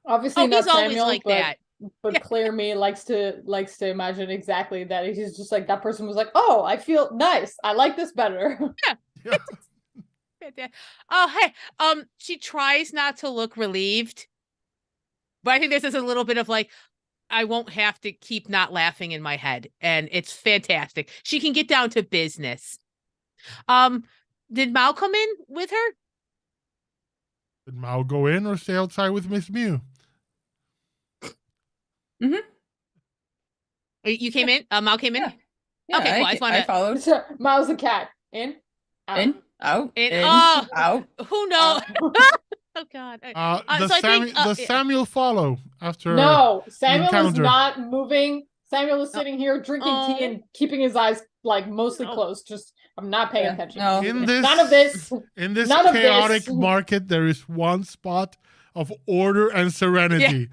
Obviously not he's always Samuel, like that. but Claire me likes to imagine exactly that. He's just like, that person was like, oh, I feel nice. I like this better. Yeah. Oh, hey, she tries not to look relieved, but I think there's just a little bit of like, I won't have to keep not laughing in my head, and it's fantastic. She can get down to business. Did Mao come in with her? Did Mao go in or stay outside with Miss Mew? You came in? Mao came in? Yeah, Okay, cool. I just want I to. followed. So, Miles the cat. In? Out. In, out, In, in, oh. out. Who knows? Out. Oh God. Does Samuel follow after? No, Samuel is encounter. not moving. Samuel is sitting here drinking tea and keeping his eyes like mostly closed. Just I'm not paying attention. No. In this, None of this. In this None of chaotic this. market, there is one spot of order and serenity,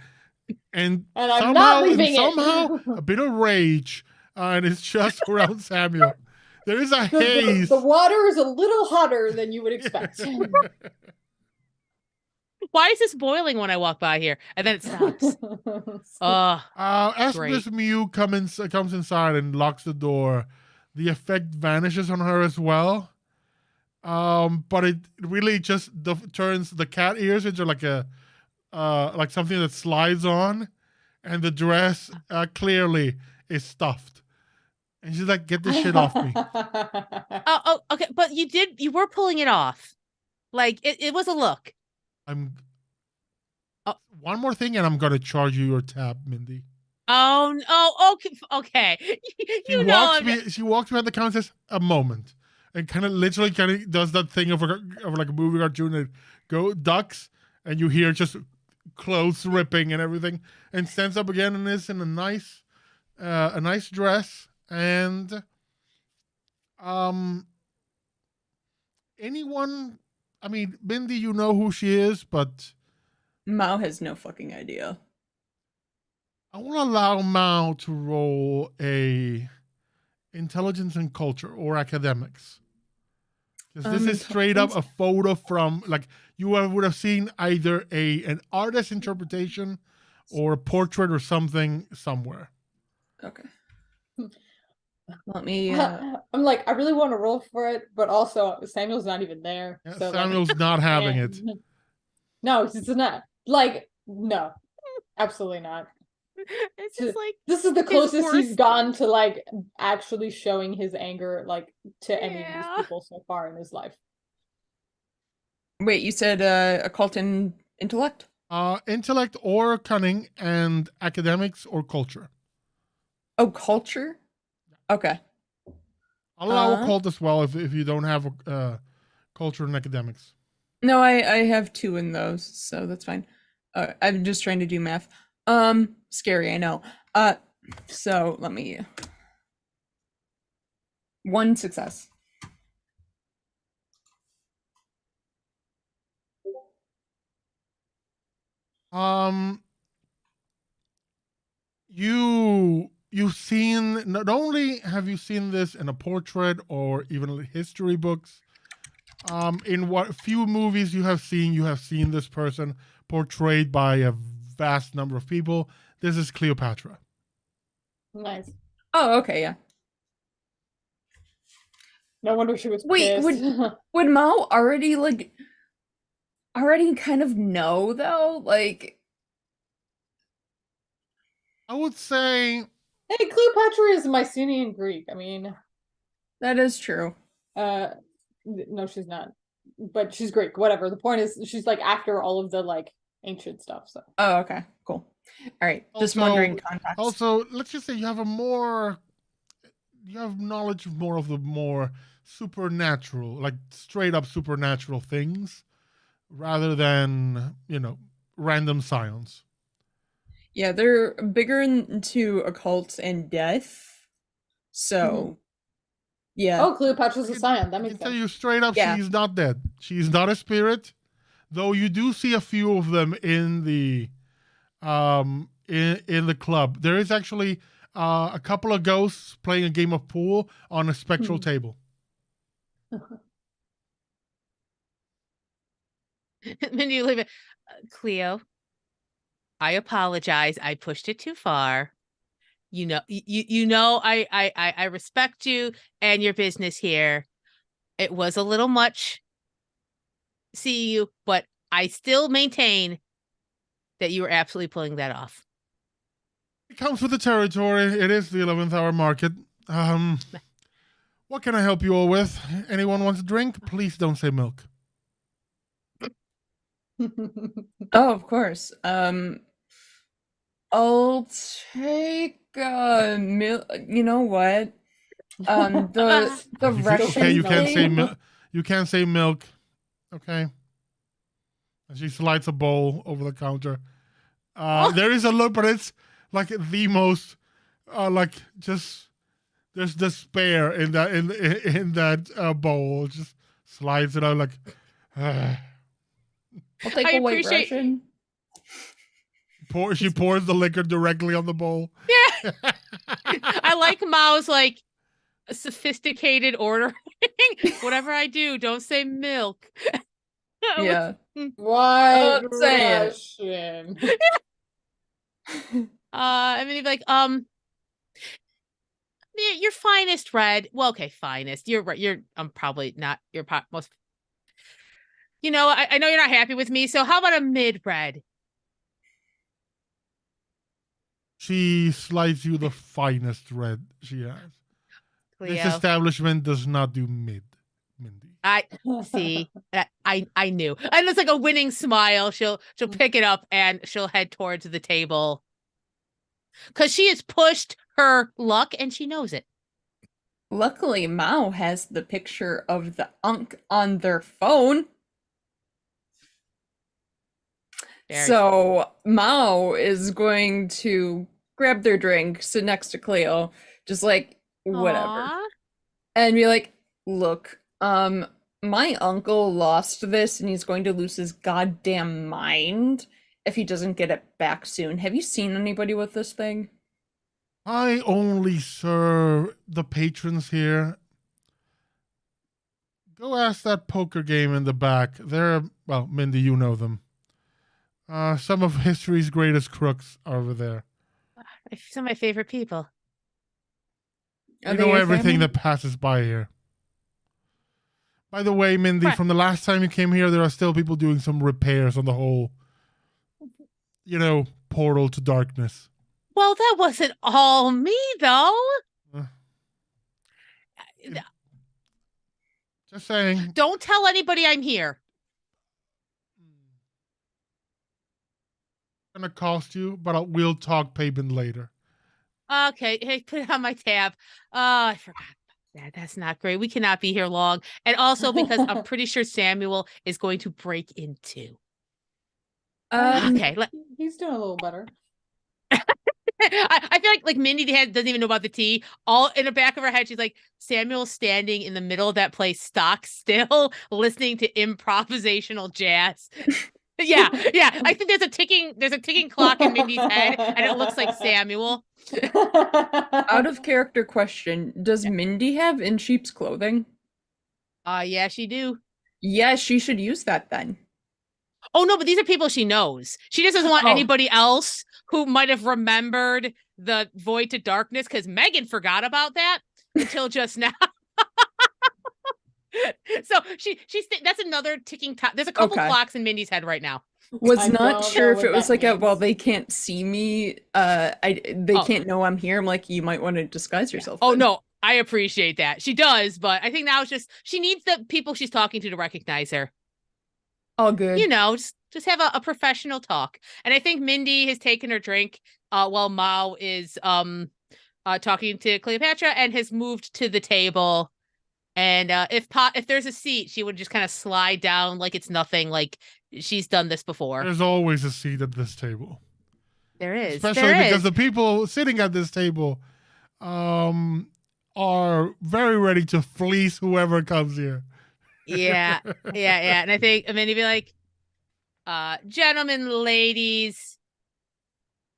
and I'm not leaving somehow it. a bit of rage, and it's just around Samuel. There is a haze. The water is a little hotter than you would expect. Why is this boiling when I walk by here? And then it stops. As great. Miss Mew comes inside and locks the door, the effect vanishes on her as well. But it really just turns the cat ears into like a like something that slides on, and the dress clearly is stuffed. And she's like, "Get this shit off me." Oh, okay. But you were pulling it off. Like it was a look. One more thing, and I'm gonna charge you your tab, Mindy. Oh, okay. She walks behind the counter and says, "A moment," and kind of does that thing of like a movie cartoon that ducks, and you hear just clothes ripping and everything, and stands up again and is in a nice dress, and anyone, I mean, Mindy, you know who she is, but Mao has no fucking idea. I want to allow Mao to roll a intelligence and culture or academics. Because this is straight up a photo from, like, you would have seen either an artist interpretation or a portrait or something somewhere. Okay. Let me. I'm like, I really want to roll for it, but also Samuel's not even there. Yeah, So Samuel's not having it. No, it's not. Like, no, absolutely not. It's just like this is the closest he's gone to like actually showing his anger like to any of these people so far in his life. Wait, you said occult and intellect? Intellect or cunning, and academics or culture. Oh, culture? Okay. I'll allow occult as well if you don't have culture and academics. No, I have 2 in those, so that's fine. I'm just trying to do math. Scary, I know. So let me. 1 success. You've seen, not only have you seen this in a portrait or even history books, in what few movies you have seen this person portrayed by a vast number of people. This is Cleopatra. Nice. Oh, okay, yeah. No wonder she was Wait, pissed. would Mao already kind of know though? Like, I would say, hey, Cleopatra is Mycenaean Greek. I mean, that is true. No, she's not. But she's Greek. Whatever. The point is, she's like after all of the like ancient stuff. So. Oh, okay, cool. All right, just wondering context. Also, let's just say you have knowledge of more of the more supernatural, like straight up supernatural things. rather than, random scions. Yeah, they're bigger into occult and death. So, yeah. Oh, Cleopatra's a Scion. That I makes can tell sense. you straight up, Yeah. she's not dead. She's not a spirit, though you do see a few of them in the in the club. There is actually a couple of ghosts playing a game of pool on a spectral table. Mindy, you leave it. Cleo, I apologize. I pushed it too far. I respect you and your business here. It was a little much. See you, but I still maintain that you were absolutely pulling that off. It comes with the territory. It is the 11th hour market. What can I help you all with? Anyone wants a drink? Please don't say milk. Oh, of course. I'll take you know what? The Russian Okay, you can't say thing? milk. You can't say milk. Okay. And she slides a bowl over the counter. There is a look, but it's like the most, just there's despair in that bowl. It just slides it out like. I'll take I a white appreciate- Russian. She pours the liquor directly on the bowl. Yeah. I like Mao's like sophisticated ordering. Whatever I do, don't say milk. Yeah. White Don't say it. Russian. I mean, like, your finest red. Well, okay, finest. You're right. I'm probably not your most. I know you're not happy with me. So how about a mid red? She slides you the finest red she has. Cleo. This establishment does not do mid, Mindy. I see. I knew. And it's like a winning smile. She'll pick it up and she'll head towards the table. Because she has pushed her luck and she knows it. Luckily, Mao has the picture of the Unk on their phone. So Mao is going to grab their drink, sit next to Cleo, just like whatever. Aww. And be like, look, my uncle lost this and he's going to lose his goddamn mind if he doesn't get it back soon. Have you seen anybody with this thing? I only serve the patrons here. Go ask that poker game in the back. They're, well, Mindy, you know them. Some of history's greatest crooks are over there. Some of my favorite people. They know everything that passes by here. By the way, Mindy, from the last time you came here, there are still people doing some repairs on the whole, portal to darkness. Well, that wasn't all me, though. Just saying. Don't tell anybody I'm here. It's gonna cost you, but we'll talk payment later. Okay, hey, put it on my tab. Oh, I forgot about that. That's not great. We cannot be here long. And also because I'm pretty sure Samuel is going to break into. Okay. He's doing a little better. I feel like Mindy doesn't even know about the tea. All in the back of her head, she's like, Samuel's standing in the middle of that place, stock still, listening to improvisational jazz. Yeah. I think there's a ticking clock in Mindy's head, and it looks like Samuel. Out of character question, does Mindy have in sheep's clothing? Yeah, she do. Yeah, she should use that then. Oh no, but these are people she knows. She just doesn't want anybody else who might have remembered the void to darkness, because Megan forgot about that until just now. So that's another ticking time. There's a couple clocks in Mindy's head right now. Was not sure if it was like well, they can't see me. They can't know I'm here. I'm like, you might want to disguise yourself. Oh no, I appreciate that. She does, but I think now it's just she needs the people she's talking to recognize her. All good. Just have a professional talk. And I think Mindy has taken her drink while Mao is talking to Cleopatra and has moved to the table. And if there's a seat, she would just kind of slide down like it's nothing, like she's done this before. There's always a seat at this table. There is. Especially because the people sitting at this table are very ready to fleece whoever comes here. Yeah. And I think, you'd be like, gentlemen, ladies,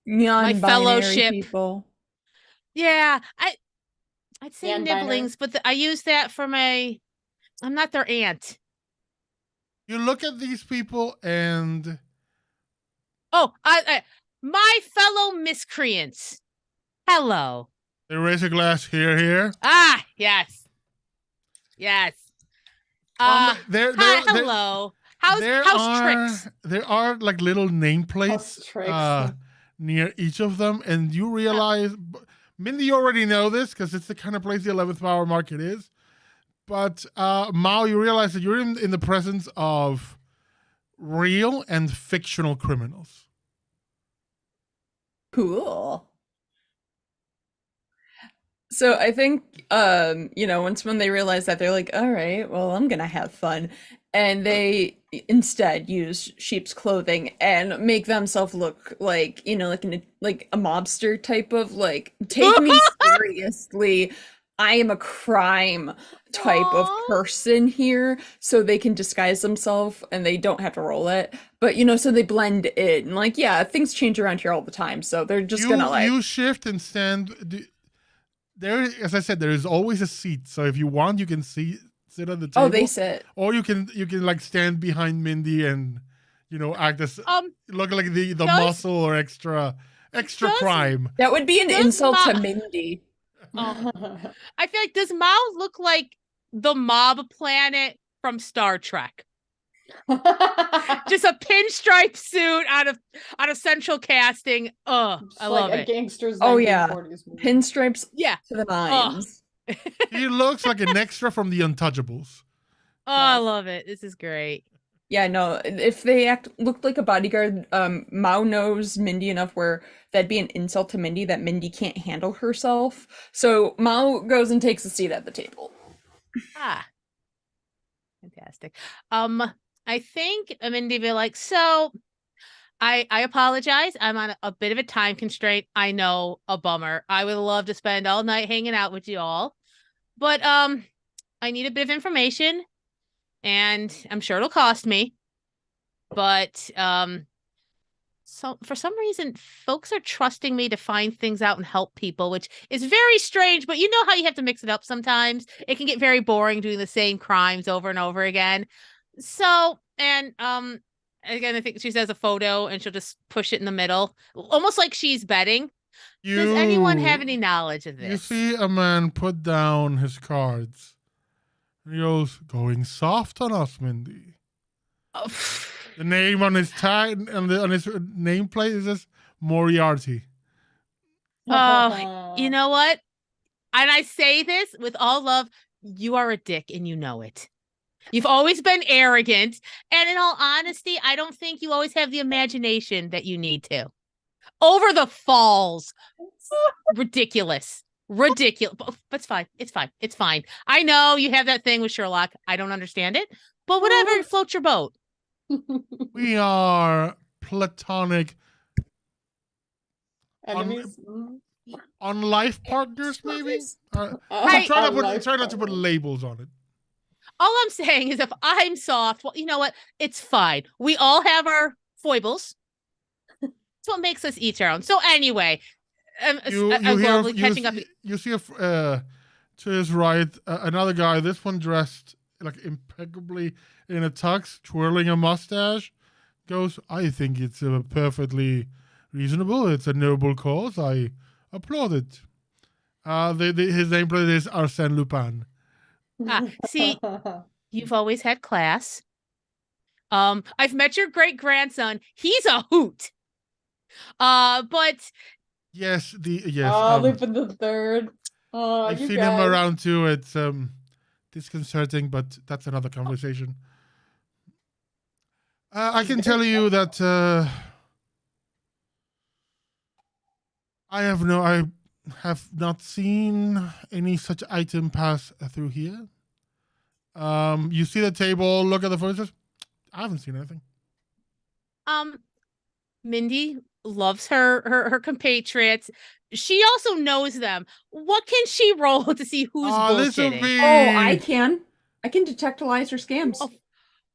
my fellowship. People. Yeah, I'd say Non-binary. nibblings, but I use that for I'm not their aunt. You look at these people and... Oh, my fellow miscreants. Hello. They raise a glass here. Ah, yes. Hello. How's tricks? There are like little nameplates near each of them, and you realize, Mindy, you already know this because it's the kind of place the 11th Power Market is. But Mao, you realize that you're in the presence of real and fictional criminals. Cool. So I think, once when they realize that, they're like, all right, well, I'm gonna have fun. And they instead use sheep's clothing and make themselves look like, like a mobster type of like, take me seriously. I am a crime type of person here, so they can disguise themselves and they don't have to roll it. But so they blend in. Like, yeah, things change around here all the time, so they're just you shift and stand. There, as I said, there is always a seat. So if you want, you can sit at the table. Oh, they sit. Or you can like stand behind Mindy and act as look like the muscle or extra crime. That would be an insult to Mindy. I feel like, does Mao look like the mob planet from Star Trek? Just a pinstripe suit out of central casting. I love it. Gangster's movie. Pinstripes to the nines. He looks like an extra from The Untouchables. I love it. This is great. Yeah, no, if they looked like a bodyguard, Mao knows Mindy enough where that'd be an insult to Mindy that Mindy can't handle herself. So Mao goes and takes a seat at the table. Fantastic. I think Mindy be like, so I apologize. I'm on a bit of a time constraint. I know, a bummer. I would love to spend all night hanging out with you all. But I need a bit of information, and I'm sure it'll cost me. But so for some reason, folks are trusting me to find things out and help people, which is very strange. But you know how you have to mix it up sometimes. It can get very boring doing the same crimes over and over again. So, and again, I think she says a photo and she'll just push it in the middle, almost like she's betting. Does anyone have any knowledge of this? You see a man put down his cards. He goes, going soft on us, Mindy. The name on his tag on his nameplate is this Moriarty. You know what? And I say this with all love. You are a dick and you know it. You've always been arrogant. And in all honesty, I don't think you always have the imagination that you need to. Over the falls. Ridiculous. But it's fine. It's fine. I know you have that thing with Sherlock. I don't understand it. But whatever, float your boat. We are platonic enemies. On life partners, maybe? Try not to put labels on it. All I'm saying is if I'm soft, well, you know what? It's fine. We all have our foibles. It's what makes us each our own. So anyway, catching up. You see to his right, another guy, this one dressed like impeccably in a tux, twirling a mustache, goes, I think it's perfectly reasonable. It's a noble cause. I applaud it. His nameplate is Arsène Lupin. See, you've always had class. I've met your great grandson. He's a hoot. But yes, Lupin the Third. I've seen him around too. It's disconcerting, but that's another conversation. I can tell you that I have not seen any such item pass through here. You see the table, look at the photos. I haven't seen anything. Mindy loves her compatriots. She also knows them. What can she roll to see who's This will bullshitting? be. Oh, I can detect lies or scams.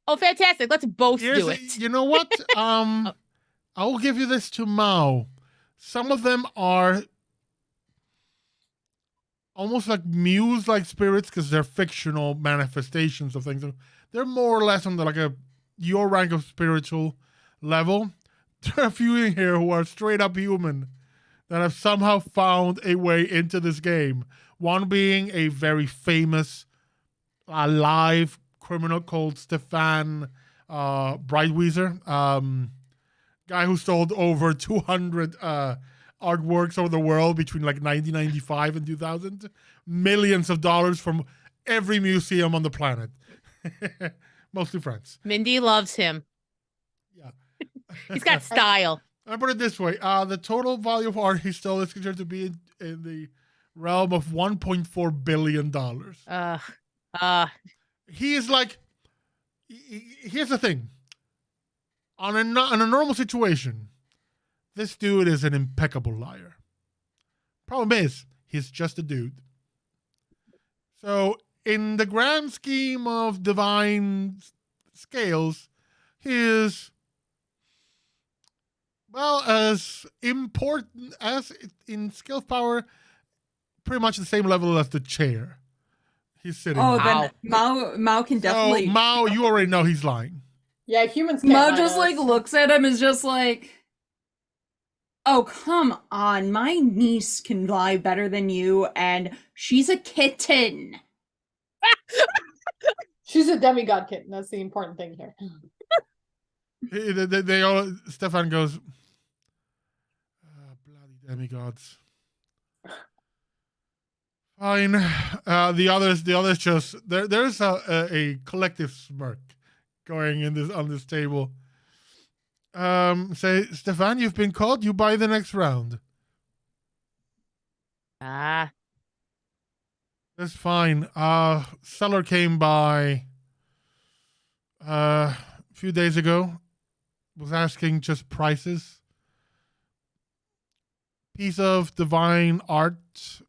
Oh, fantastic. Let's both do it. You know what? I will give you this to Mao. Some of them are almost like muse-like spirits because they're fictional manifestations of things. They're more or less on your rank of spiritual level. There are a few in here who are straight up human that have somehow found a way into this game. One being a very famous live criminal called Stefan Breitwieser, guy who sold over 200 artworks over the world between 1995 and 2000. Millions of dollars from every museum on the planet. Mostly France. Mindy loves him. Yeah. He's got style. I put it this way. The total value of art he stole is considered to be in the realm of $1.4 billion. He is here's the thing. On a normal situation, this dude is an impeccable liar. Problem is, he's just a dude. So, in the grand scheme of divine scales, he is, well, as important as in skill power, pretty much the same level as the chair he's sitting Oh, on. then Mao can definitely. So, Mao, you already know he's lying. Yeah, humans can't Mao lie just to us. looks at him, is just like, oh, come on, my niece can lie better than you, and she's a kitten. She's a demigod kitten. That's the important thing here. They all. Stefan goes, bloody demigods. Fine. The others just there's a collective smirk going on this table. Say, Stefan, you've been caught. You buy the next round. Ah. That's fine. Seller came by a few days ago. Was asking just prices. Piece of divine art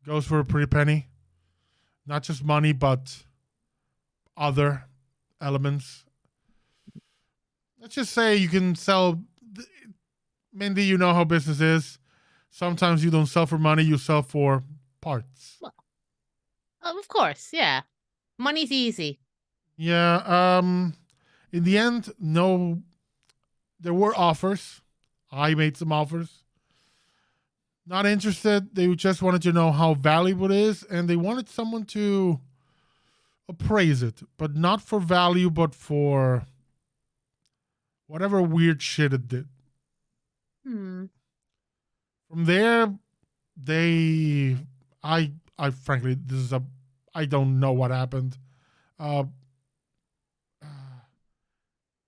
goes for a pretty penny. Not just money, but other elements. Let's just say you can sell. Mindy, you know how business is. Sometimes you don't sell for money, you sell for parts. Well, of course, yeah. Money's easy. Yeah, in the end, no, there were offers. I made some offers. Not interested. They just wanted to know how valuable it is, and they wanted someone to appraise it, but not for value, but for whatever weird shit it did. From there, I frankly, I don't know what happened.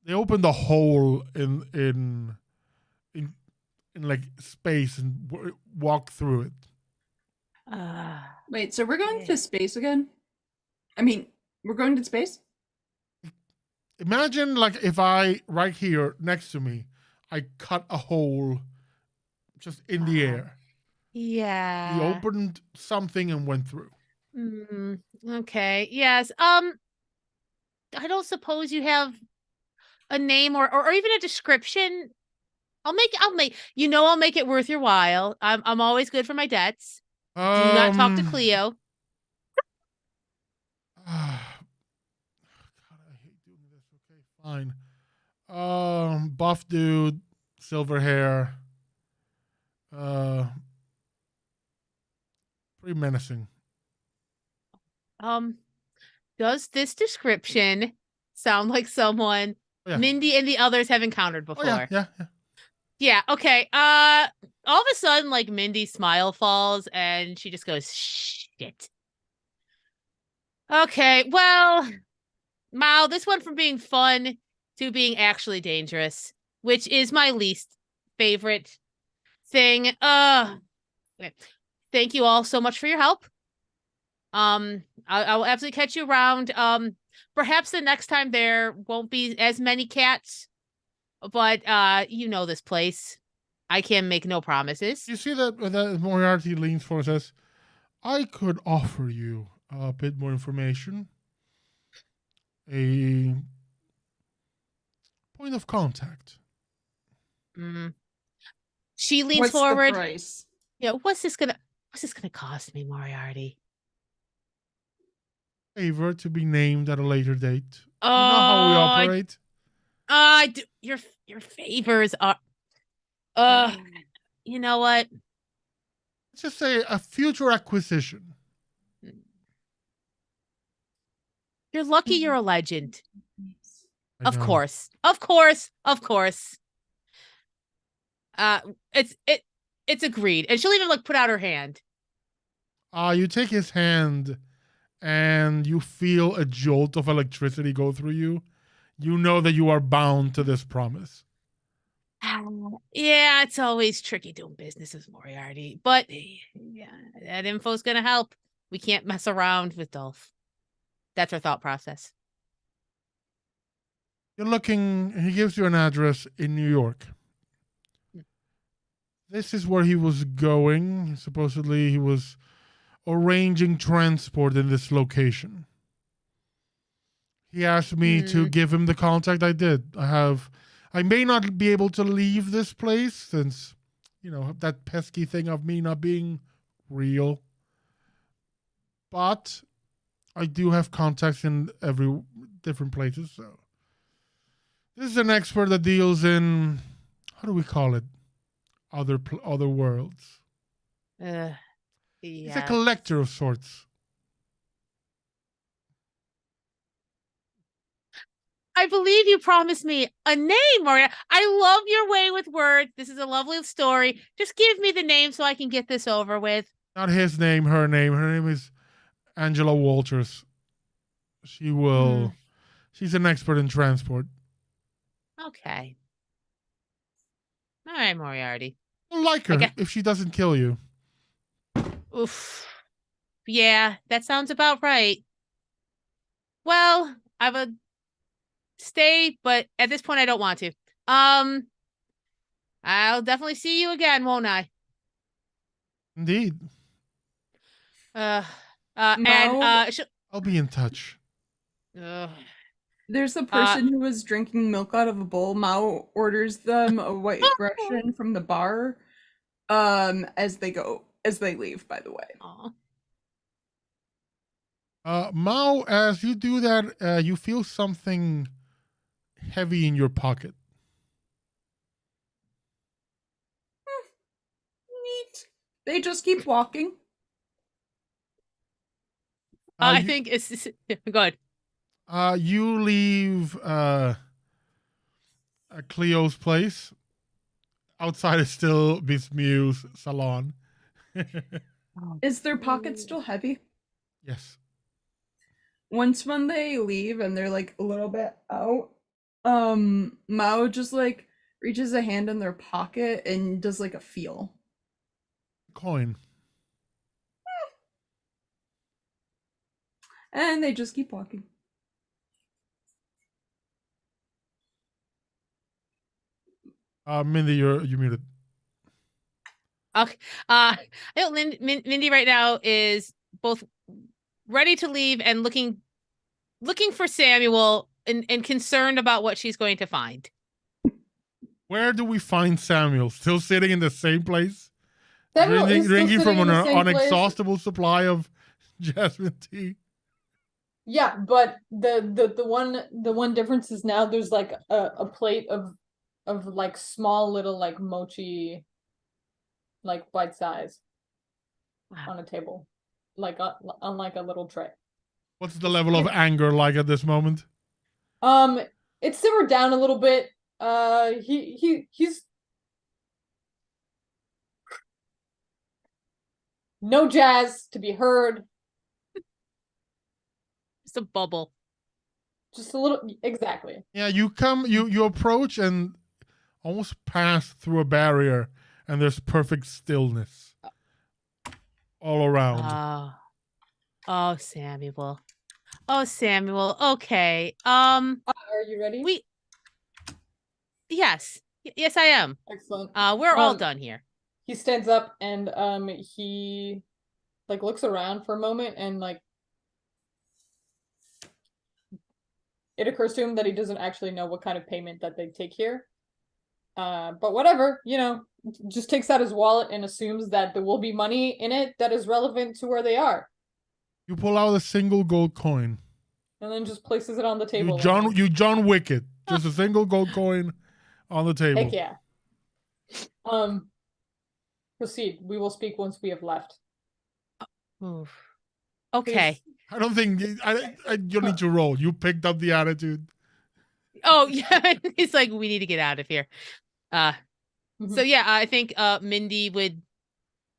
They opened a hole in like space and walked through it. Wait, so we're going to space again? I mean, we're going to space? Imagine if I, right here next to me, I cut a hole just in the air. Yeah. He opened something and went through. Okay. Yes. I don't suppose you have a name or even a description. I'll make it worth your while. I'm always good for my debts. Do not talk to Cleo. God, I hate doing this. Okay, fine. Buff dude, silver hair. Pretty menacing. Does this description sound like someone Mindy and the others have encountered before? Yeah. Yeah, okay. All of a sudden, Mindy's smile falls and she just goes, shit. Okay, well, Mao, this went from being fun to being actually dangerous, which is my least favorite thing. Thank you all so much for your help. I will absolutely catch you around. Perhaps the next time there won't be as many cats. But you know this place. I can make no promises. You see that Moriarty leans forward and says, I could offer you a bit more information. A point of contact. Mm. She leans What's forward. the price? Yeah, what's this gonna cost me, Moriarty? Favor to be named at a later date. Oh, You know how we operate. Your favors are. You know what? Let's just say a future acquisition. You're lucky you're a legend. I know. Of course. It's agreed, and she'll even like put out her hand. You take his hand, and you feel a jolt of electricity go through you. You know that you are bound to this promise. Yeah, it's always tricky doing business with Moriarty, but yeah, that info's gonna help. We can't mess around with Dolph. That's our thought process. You're looking, he gives you an address in New York. This is where he was going. Supposedly, he was arranging transport in this location. He asked me to give him the contact. I did. I may not be able to leave this place since, that pesky thing of me not being real. But I do have contacts in every different places. So this is an expert that deals in, how do we call it? Other worlds. Yeah. He's a collector of sorts. I believe you promised me a name, Maria. I love your way with words. This is a lovely story. Just give me the name so I can get this over with. Not his name, her name. Her name is Angela Walters. She's an expert in transport. Okay. All right, Moriarty. You'll like her if she doesn't kill you. Oof. Yeah, that sounds about right. Well, I would stay, but at this point I don't want to. I'll definitely see you again, won't I? Indeed. I'll be in touch. There's a person who was drinking milk out of a bowl. Mao orders them a white Russian from the bar as they leave, by the way. Mao, as you do that, you feel something heavy in your pocket. Neat. They just keep walking. I think it's good. You leave Cleo's place. Outside is still Miss Mew's salon. Is their pocket still heavy? Yes. Once when they leave and they're like a little bit out, Mao just like reaches a hand in their pocket and does like a feel. Coin. And they just keep walking. Mindy, you're muted. Okay. I know Mindy right now is both ready to leave and looking for Samuel and concerned about what she's going to find. Where do we find Samuel? Still sitting in the same place? Samuel drinking from an place. inexhaustible supply of jasmine tea. Yeah, but the one difference is now there's like a plate of like small little like mochi, like bite size, on a table, like on like a little tray. What's the level of anger like at this moment? It simmered down a little bit. He's no jazz to be heard. Just a bubble. Just a little, exactly. Yeah, you approach and almost pass through a barrier, and there's perfect stillness all around. Oh, Samuel. Okay. Are you ready? Yes. Yes, I am. Excellent. We're all done here. He stands up and he like looks around for a moment and like it occurs to him that he doesn't actually know what kind of payment that they take here. But whatever, just takes out his wallet and assumes that there will be money in it that is relevant to where they are. You pull out a single gold coin. And then just places it on the table. You John Wick it. Just a single gold coin on the table. Heck yeah. Proceed. We will speak once we have left. Oof. Okay. Please. I don't think you need to roll. You picked up the attitude. Oh yeah, it's like we need to get out of here. So yeah, I think Mindy would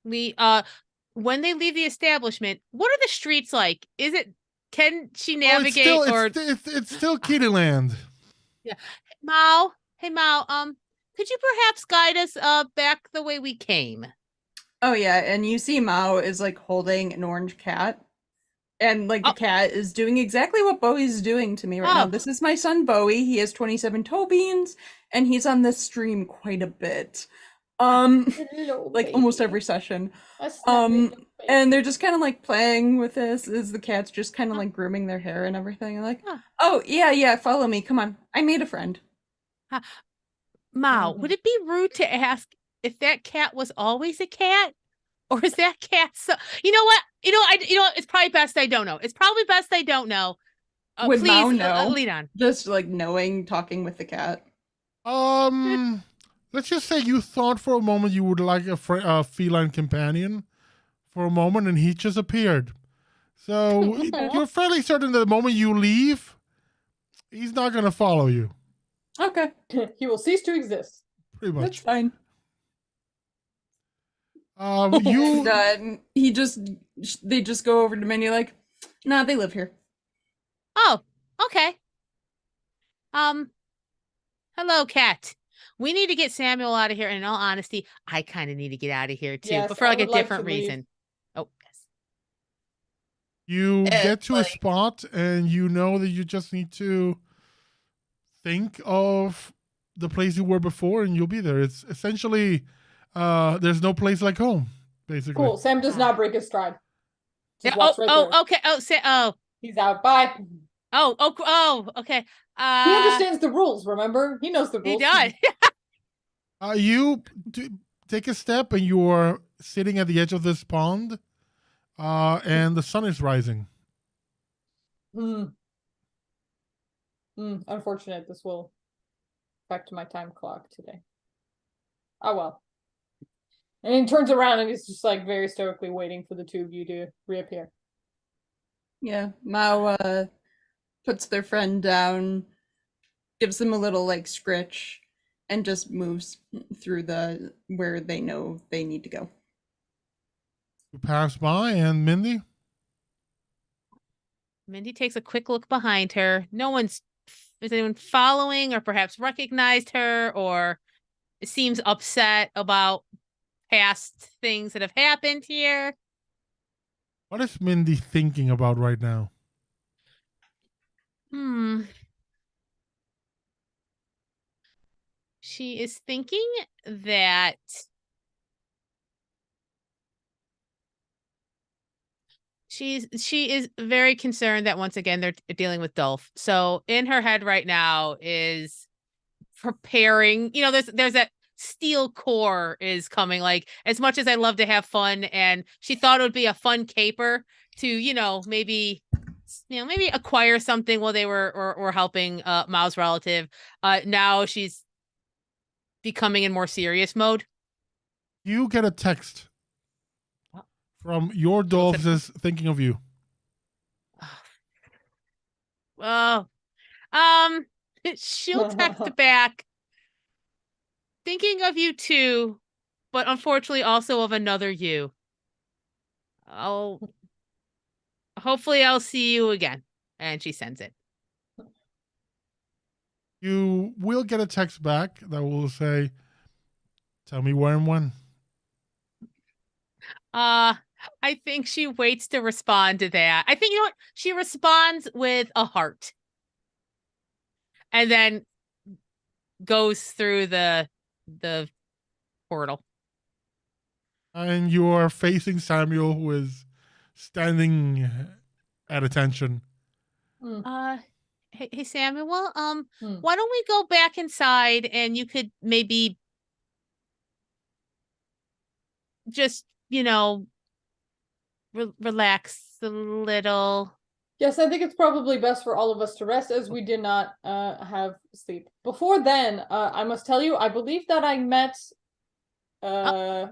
when they leave the establishment, what are the streets like? Can she navigate it's still Kittyland. Yeah. Mao, hey Mao, could you perhaps guide us back the way we came? Oh yeah, and you see Mao is like holding an orange cat. And like the cat is doing exactly what Bowie's doing to me right now. This is my son Bowie. He has 27 toe beans, and he's on this stream quite a bit. Like almost every session. And they're just kind of like playing with this as the cat's just kind of like grooming their hair and everything. And like, oh yeah, follow me. Come on. I made a friend. Mao, would it be rude to ask if that cat was always a cat? Or is that cat so? You know what? It's probably best I don't know. It's probably best I don't know. Would please Mao know? Lead on. Just like talking with the cat. Let's just say you thought for a moment you would like a feline companion for a moment, and he just appeared. So you're fairly certain that the moment you leave, he's not going to follow you. Okay. He will cease to exist. Pretty much. That's fine. They just go over to Minnie like, nah, they live here. Oh, okay. Hello, cat. We need to get Samuel out of here. And in all honesty, I kind of need to get out of here too, yes, but for like a different reason. Oh, yes. You get to a spot and you know that you just need to think of the place you were before and you'll be there. It's essentially, there's no place like home. Basically. Cool. Sam does not break his stride. Yeah, okay. He's out. Bye. Okay. He understands the rules, remember? He knows the rules. He does. You take a step and you're sitting at the edge of this pond, and the sun is rising. Unfortunate. This will affect my time clock today. Oh well. And he turns around and he's just like very stoically waiting for the two of you to reappear. Yeah, Mao puts their friend down, gives them a little like scritch, and just moves through where they know they need to go. You pass by, and Mindy takes a quick look behind her. Is anyone following or perhaps recognized her or seems upset about past things that have happened here? What is Mindy thinking about right now? She is thinking that she is very concerned that once again they're dealing with Dolph. So in her head right now is preparing, there's that steel core is coming. Like, as much as I love to have fun, and she thought it would be a fun caper to, maybe acquire something while they were helping Mao's relative. Now she's becoming in more serious mode. You get a text from your Dolph says thinking of you. She'll text back. Thinking of you too, but unfortunately also of another you. Hopefully I'll see you again. And she sends it. You will get a text back that will say, tell me where and when. I think she waits to respond to that. I think, she responds with a heart. And then goes through the portal. And you are facing Samuel, who is standing at attention. Hey Samuel, Hmm. why don't we go back inside and you could maybe just, relax a little. Yes, I think it's probably best for all of us to rest, as we did not have sleep. Before then, I must tell you, I believe that I met a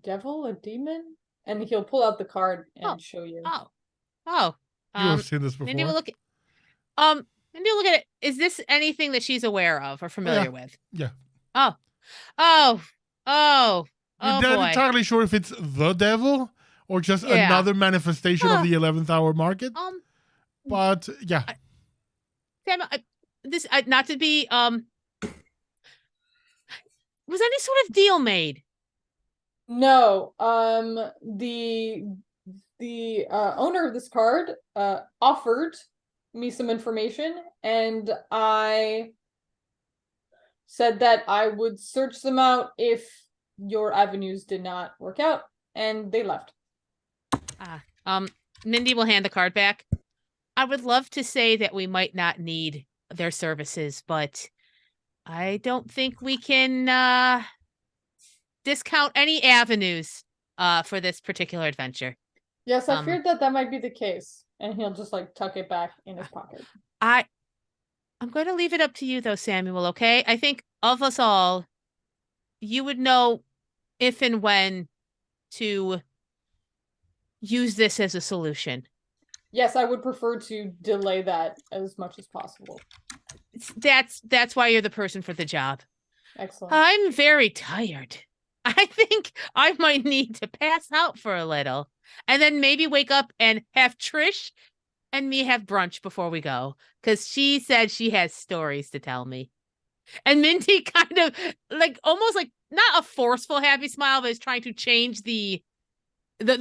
devil, a demon, and he'll pull out the card and show you. Oh. You have seen this before. Mindy will look at it. Is this anything that she's aware of or familiar with? Yeah. Oh You're not boy. entirely sure if it's the devil or just another manifestation of the 11th hour market. But yeah. Sam, this not to be was any sort of deal made? No. The owner of this card offered me some information, and I said that I would search them out if your avenues did not work out, and they left. Mindy will hand the card back. I would love to say that we might not need their services, but I don't think we can discount any avenues for this particular adventure. Yes, I feared that might be the case, and he'll just tuck it back in his pocket. I'm going to leave it up to you though, Samuel, okay? I think of us all, you would know if and when to use this as a solution. Yes, I would prefer to delay that as much as possible. That's why you're the person for the job. Excellent. I'm very tired. I think I might need to pass out for a little and then maybe wake up and have Trish and me have brunch before we go, because she said she has stories to tell me. And Minty kind of almost not a forceful happy smile, but is trying to change the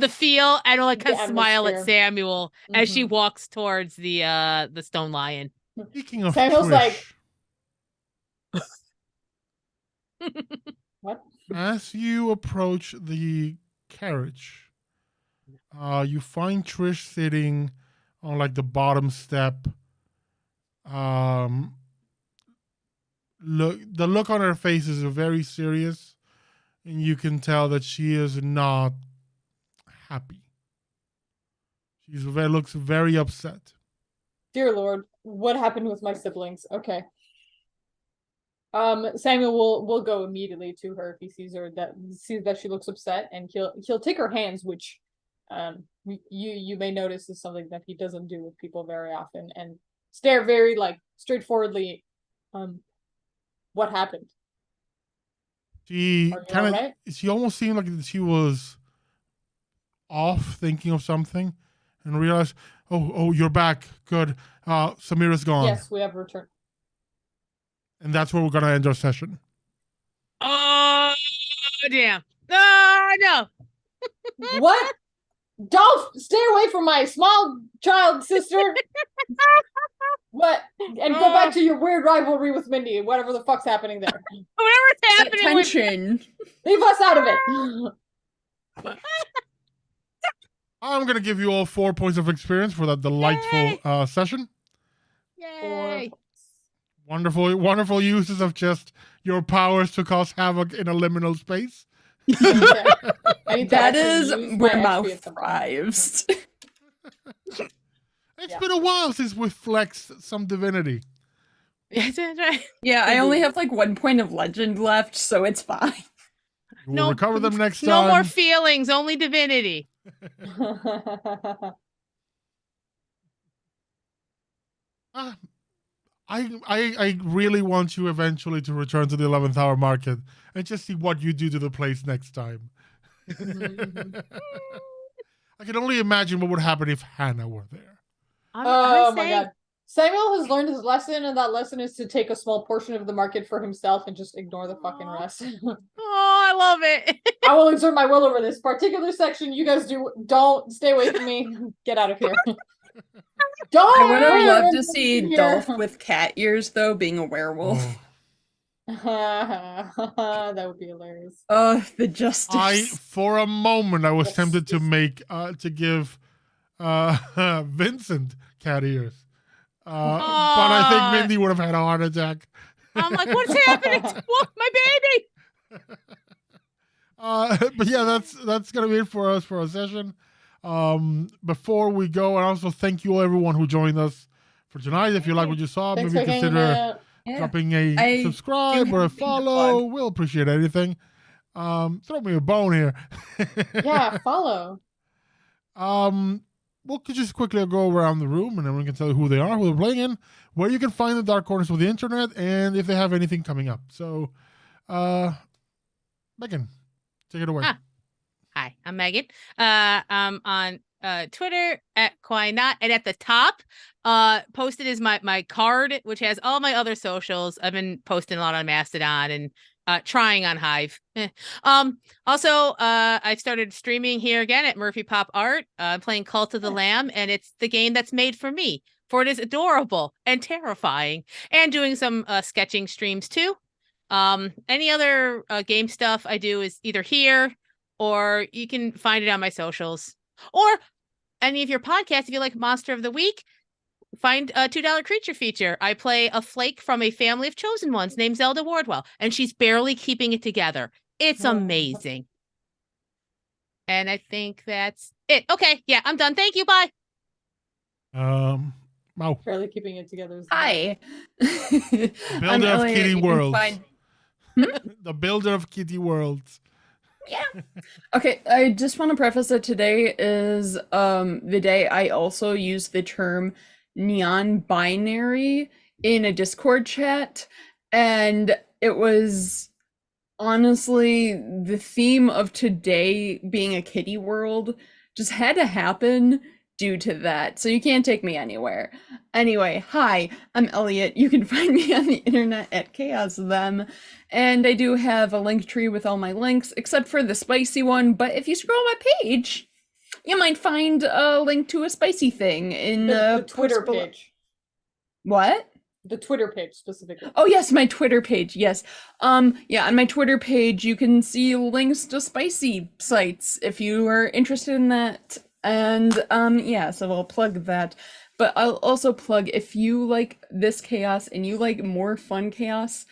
feel and kind of smile at Samuel as she walks towards the stone lion. Speaking of Samuel's Trish, what? As you approach the carriage, you find Trish sitting on the bottom step. The look on her face is very serious, and you can tell that she is not happy. She looks very upset. Dear Lord, what happened with my siblings? Okay. Samuel will go immediately to her if he sees that she looks upset, and he'll take her hands, which you may notice is something that he doesn't do with people very often, and stare very straightforwardly. What happened? She right? She almost seemed like she was off thinking of something, and realized, oh, you're back. Good. Samira's gone. Yes, we have returned. And that's where we're gonna end our session. Oh damn! Oh no! What? Don't stay away from my small child sister. What? And go back to your weird rivalry with Mindy, whatever the fuck's happening there. Whatever's happening. Tension. Leave us out of it. I'm gonna give you all 4 points of experience for that delightful session. Yay! Wonderful uses of just your powers to cause havoc in a liminal space. That is where mouth thrives. It's been a while since we flexed some divinity. That's right. Yeah, I only have 1 point of legend left, so it's fine. We'll recover them next time. No more feelings, only divinity. I really want you eventually to return to the 11th hour market and just see what you do to the place next time. I can only imagine what would happen if Hannah were there. Oh my god. Samuel has learned his lesson, and that lesson is to take a small portion of the market for himself and just ignore the fucking rest. Oh, I love it. I will exert my will over this particular section. You guys don't stay away from me. Get out of here. I would have loved to Darn! see Yeah. Dolph with cat ears, though, being a werewolf. That would be hilarious. Oh, the justice. For a moment, I was Yes. tempted to give Vincent cat ears. But I think Mindy would have had a heart attack. I'm like, what's happening? What, my baby? But yeah, that's gonna be it for us for our session. Before we go, and also thank you everyone who joined us for tonight. If you like what you saw, Thanks maybe for hanging consider out. Yeah. dropping a I subscribe do or a have something to follow. plug. We'll appreciate anything. Throw me a bone here. Yeah, follow. We'll just quickly go around the room and everyone can tell you who they are, who they're playing in, where you can find the dark corners of the internet, and if they have anything coming up. So, Megan, take it away. Hi, I'm Megan. I'm on Twitter at Quinot, and at the top, posted is my card, which has all my other socials. I've been posting a lot on Mastodon and trying on Hive. Also, I started streaming here again at Murphy Pop Art. I'm playing Cult of the Lamb, and it's the game that's made for me, for it is adorable and terrifying, and doing some sketching streams too. Any other game stuff I do is either here, or you can find it on my socials, or any of your podcasts. If you like Monster of the Week, find a $2 creature feature. I play a flake from a family of chosen ones named Zelda Wardwell, and she's barely keeping it together. It's amazing. And I think that's it. Okay, yeah, I'm done. Thank you. Bye. Mau. Barely keeping it together. Hi. Builder of Elliot. Kitty You can Worlds. find- The builder of Kitty Worlds. Yeah. Okay, I just want to preface that today is the day I also use the term neon binary in a Discord chat, and it was honestly the theme of today being a kitty world just had to happen due to that. So you can't take me anywhere. Anyway, hi, I'm Elliot. You can find me on the internet at Chaos Them. And I do have a link tree with all my links, except for the spicy one. But if you scroll my page, you might find a link to a spicy thing in The Twitter post below. page. What? The Twitter page specifically. Oh yes, my Twitter page. Yes. Yeah, on my Twitter page you can see links to spicy sites if you are interested in that. And yeah, so I'll plug that. But I'll also plug, if you like this chaos and you like more fun chaos,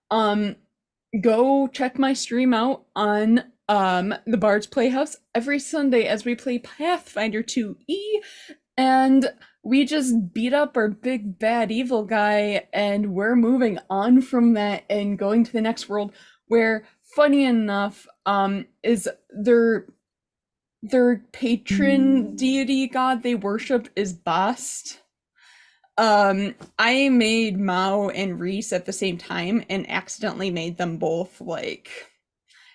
go check my stream out on the Bard's Playhouse every Sunday as we play Pathfinder 2E, and we just beat up our big bad evil guy, and we're moving on from that and going to the next world, where, funny enough, is their patron deity god they worship is Bast. I made Mao and Reese at the same time and accidentally made them both like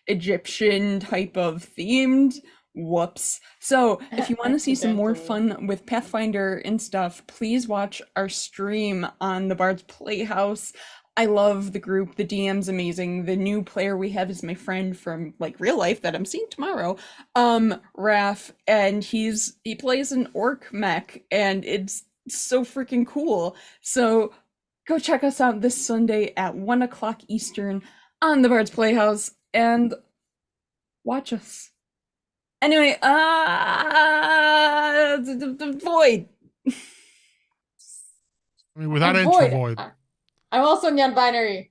Egyptian type of themed. Whoops. So if you want to see some more fun with Pathfinder and stuff, please watch our stream on the Bard's Playhouse. I love the group. The DM's amazing. The new player we have is my friend from like real life that I'm seeing tomorrow, Raph, and he plays an orc mech, and it's so freaking cool. So go check us out this Sunday at 1 o'clock Eastern on the Bard's Playhouse and watch us. Anyway, Void. I mean, without I'm intro, Void. Void. I'm also non-binary.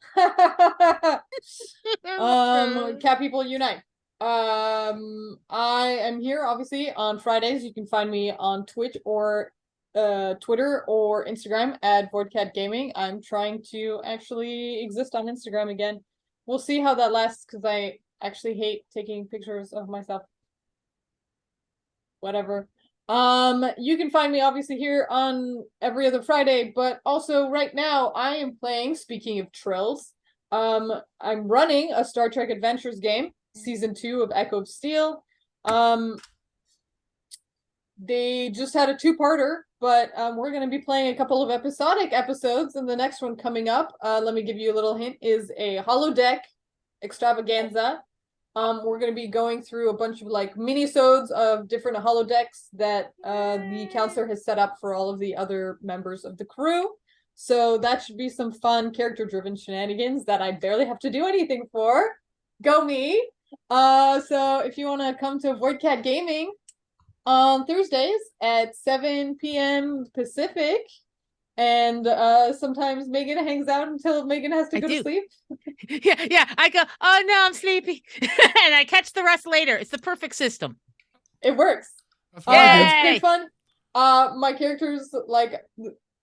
Cat people unite. I am here obviously on Fridays. You can find me on Twitch or Twitter or Instagram at Voidcat Gaming. I'm trying to actually exist on Instagram again. We'll see how that lasts, because I actually hate taking pictures of myself. Whatever. You can find me obviously here on every other Friday, but also right now I am playing, speaking of Trills, I'm running a Star Trek Adventures game, Season 2 of Echo of Steel. They just had a two-parter, but we're going to be playing a couple of episodic episodes, and the next one coming up, let me give you a little hint, is a holodeck extravaganza. We're going to be going through a bunch of like mini-sodes of different holodecks that the counselor has set up for all of the other members of the crew. So that should be some fun character-driven shenanigans that I barely have to do anything for. Go me! So if you want to come to Void Cat Gaming on Thursdays at 7 p.m. Pacific, and sometimes Megan hangs out until Megan has to go to sleep. Yeah. I go, oh no, I'm sleepy. And I catch the rest later. It's the perfect system. It works. That's It's been fun. My characters, like,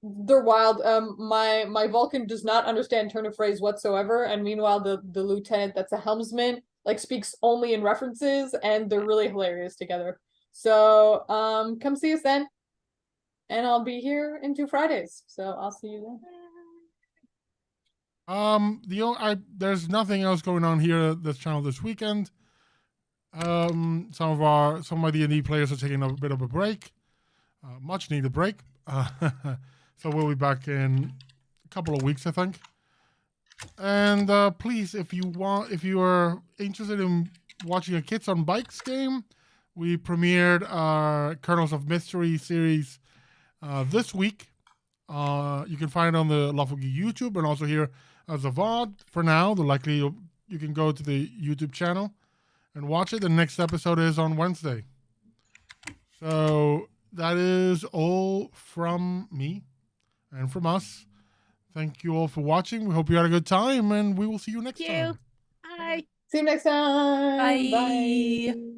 they're wild. My Vulcan does not understand turn of phrase whatsoever, and meanwhile the lieutenant that's a helmsman like speaks only in references, and they're really hilarious together. So come see us then. And I'll be here into Fridays. So I'll see you then. There's nothing else going on here at this channel this weekend. Some of my D&D players are taking a bit of a break, much needed break. So we'll be back in a couple of weeks, I think. And please, if you are interested in watching a Kids on Bikes game, we premiered our Kernels of Mystery series this week. You can find it on the Lawful Geek YouTube and also here as a VOD. For now, you can go to the YouTube channel and watch it. The next episode is on Wednesday. So that is all from me and from us. Thank you all for watching. We hope you had a good time, and we will see you next time. Bye. See you next time. Bye. Bye.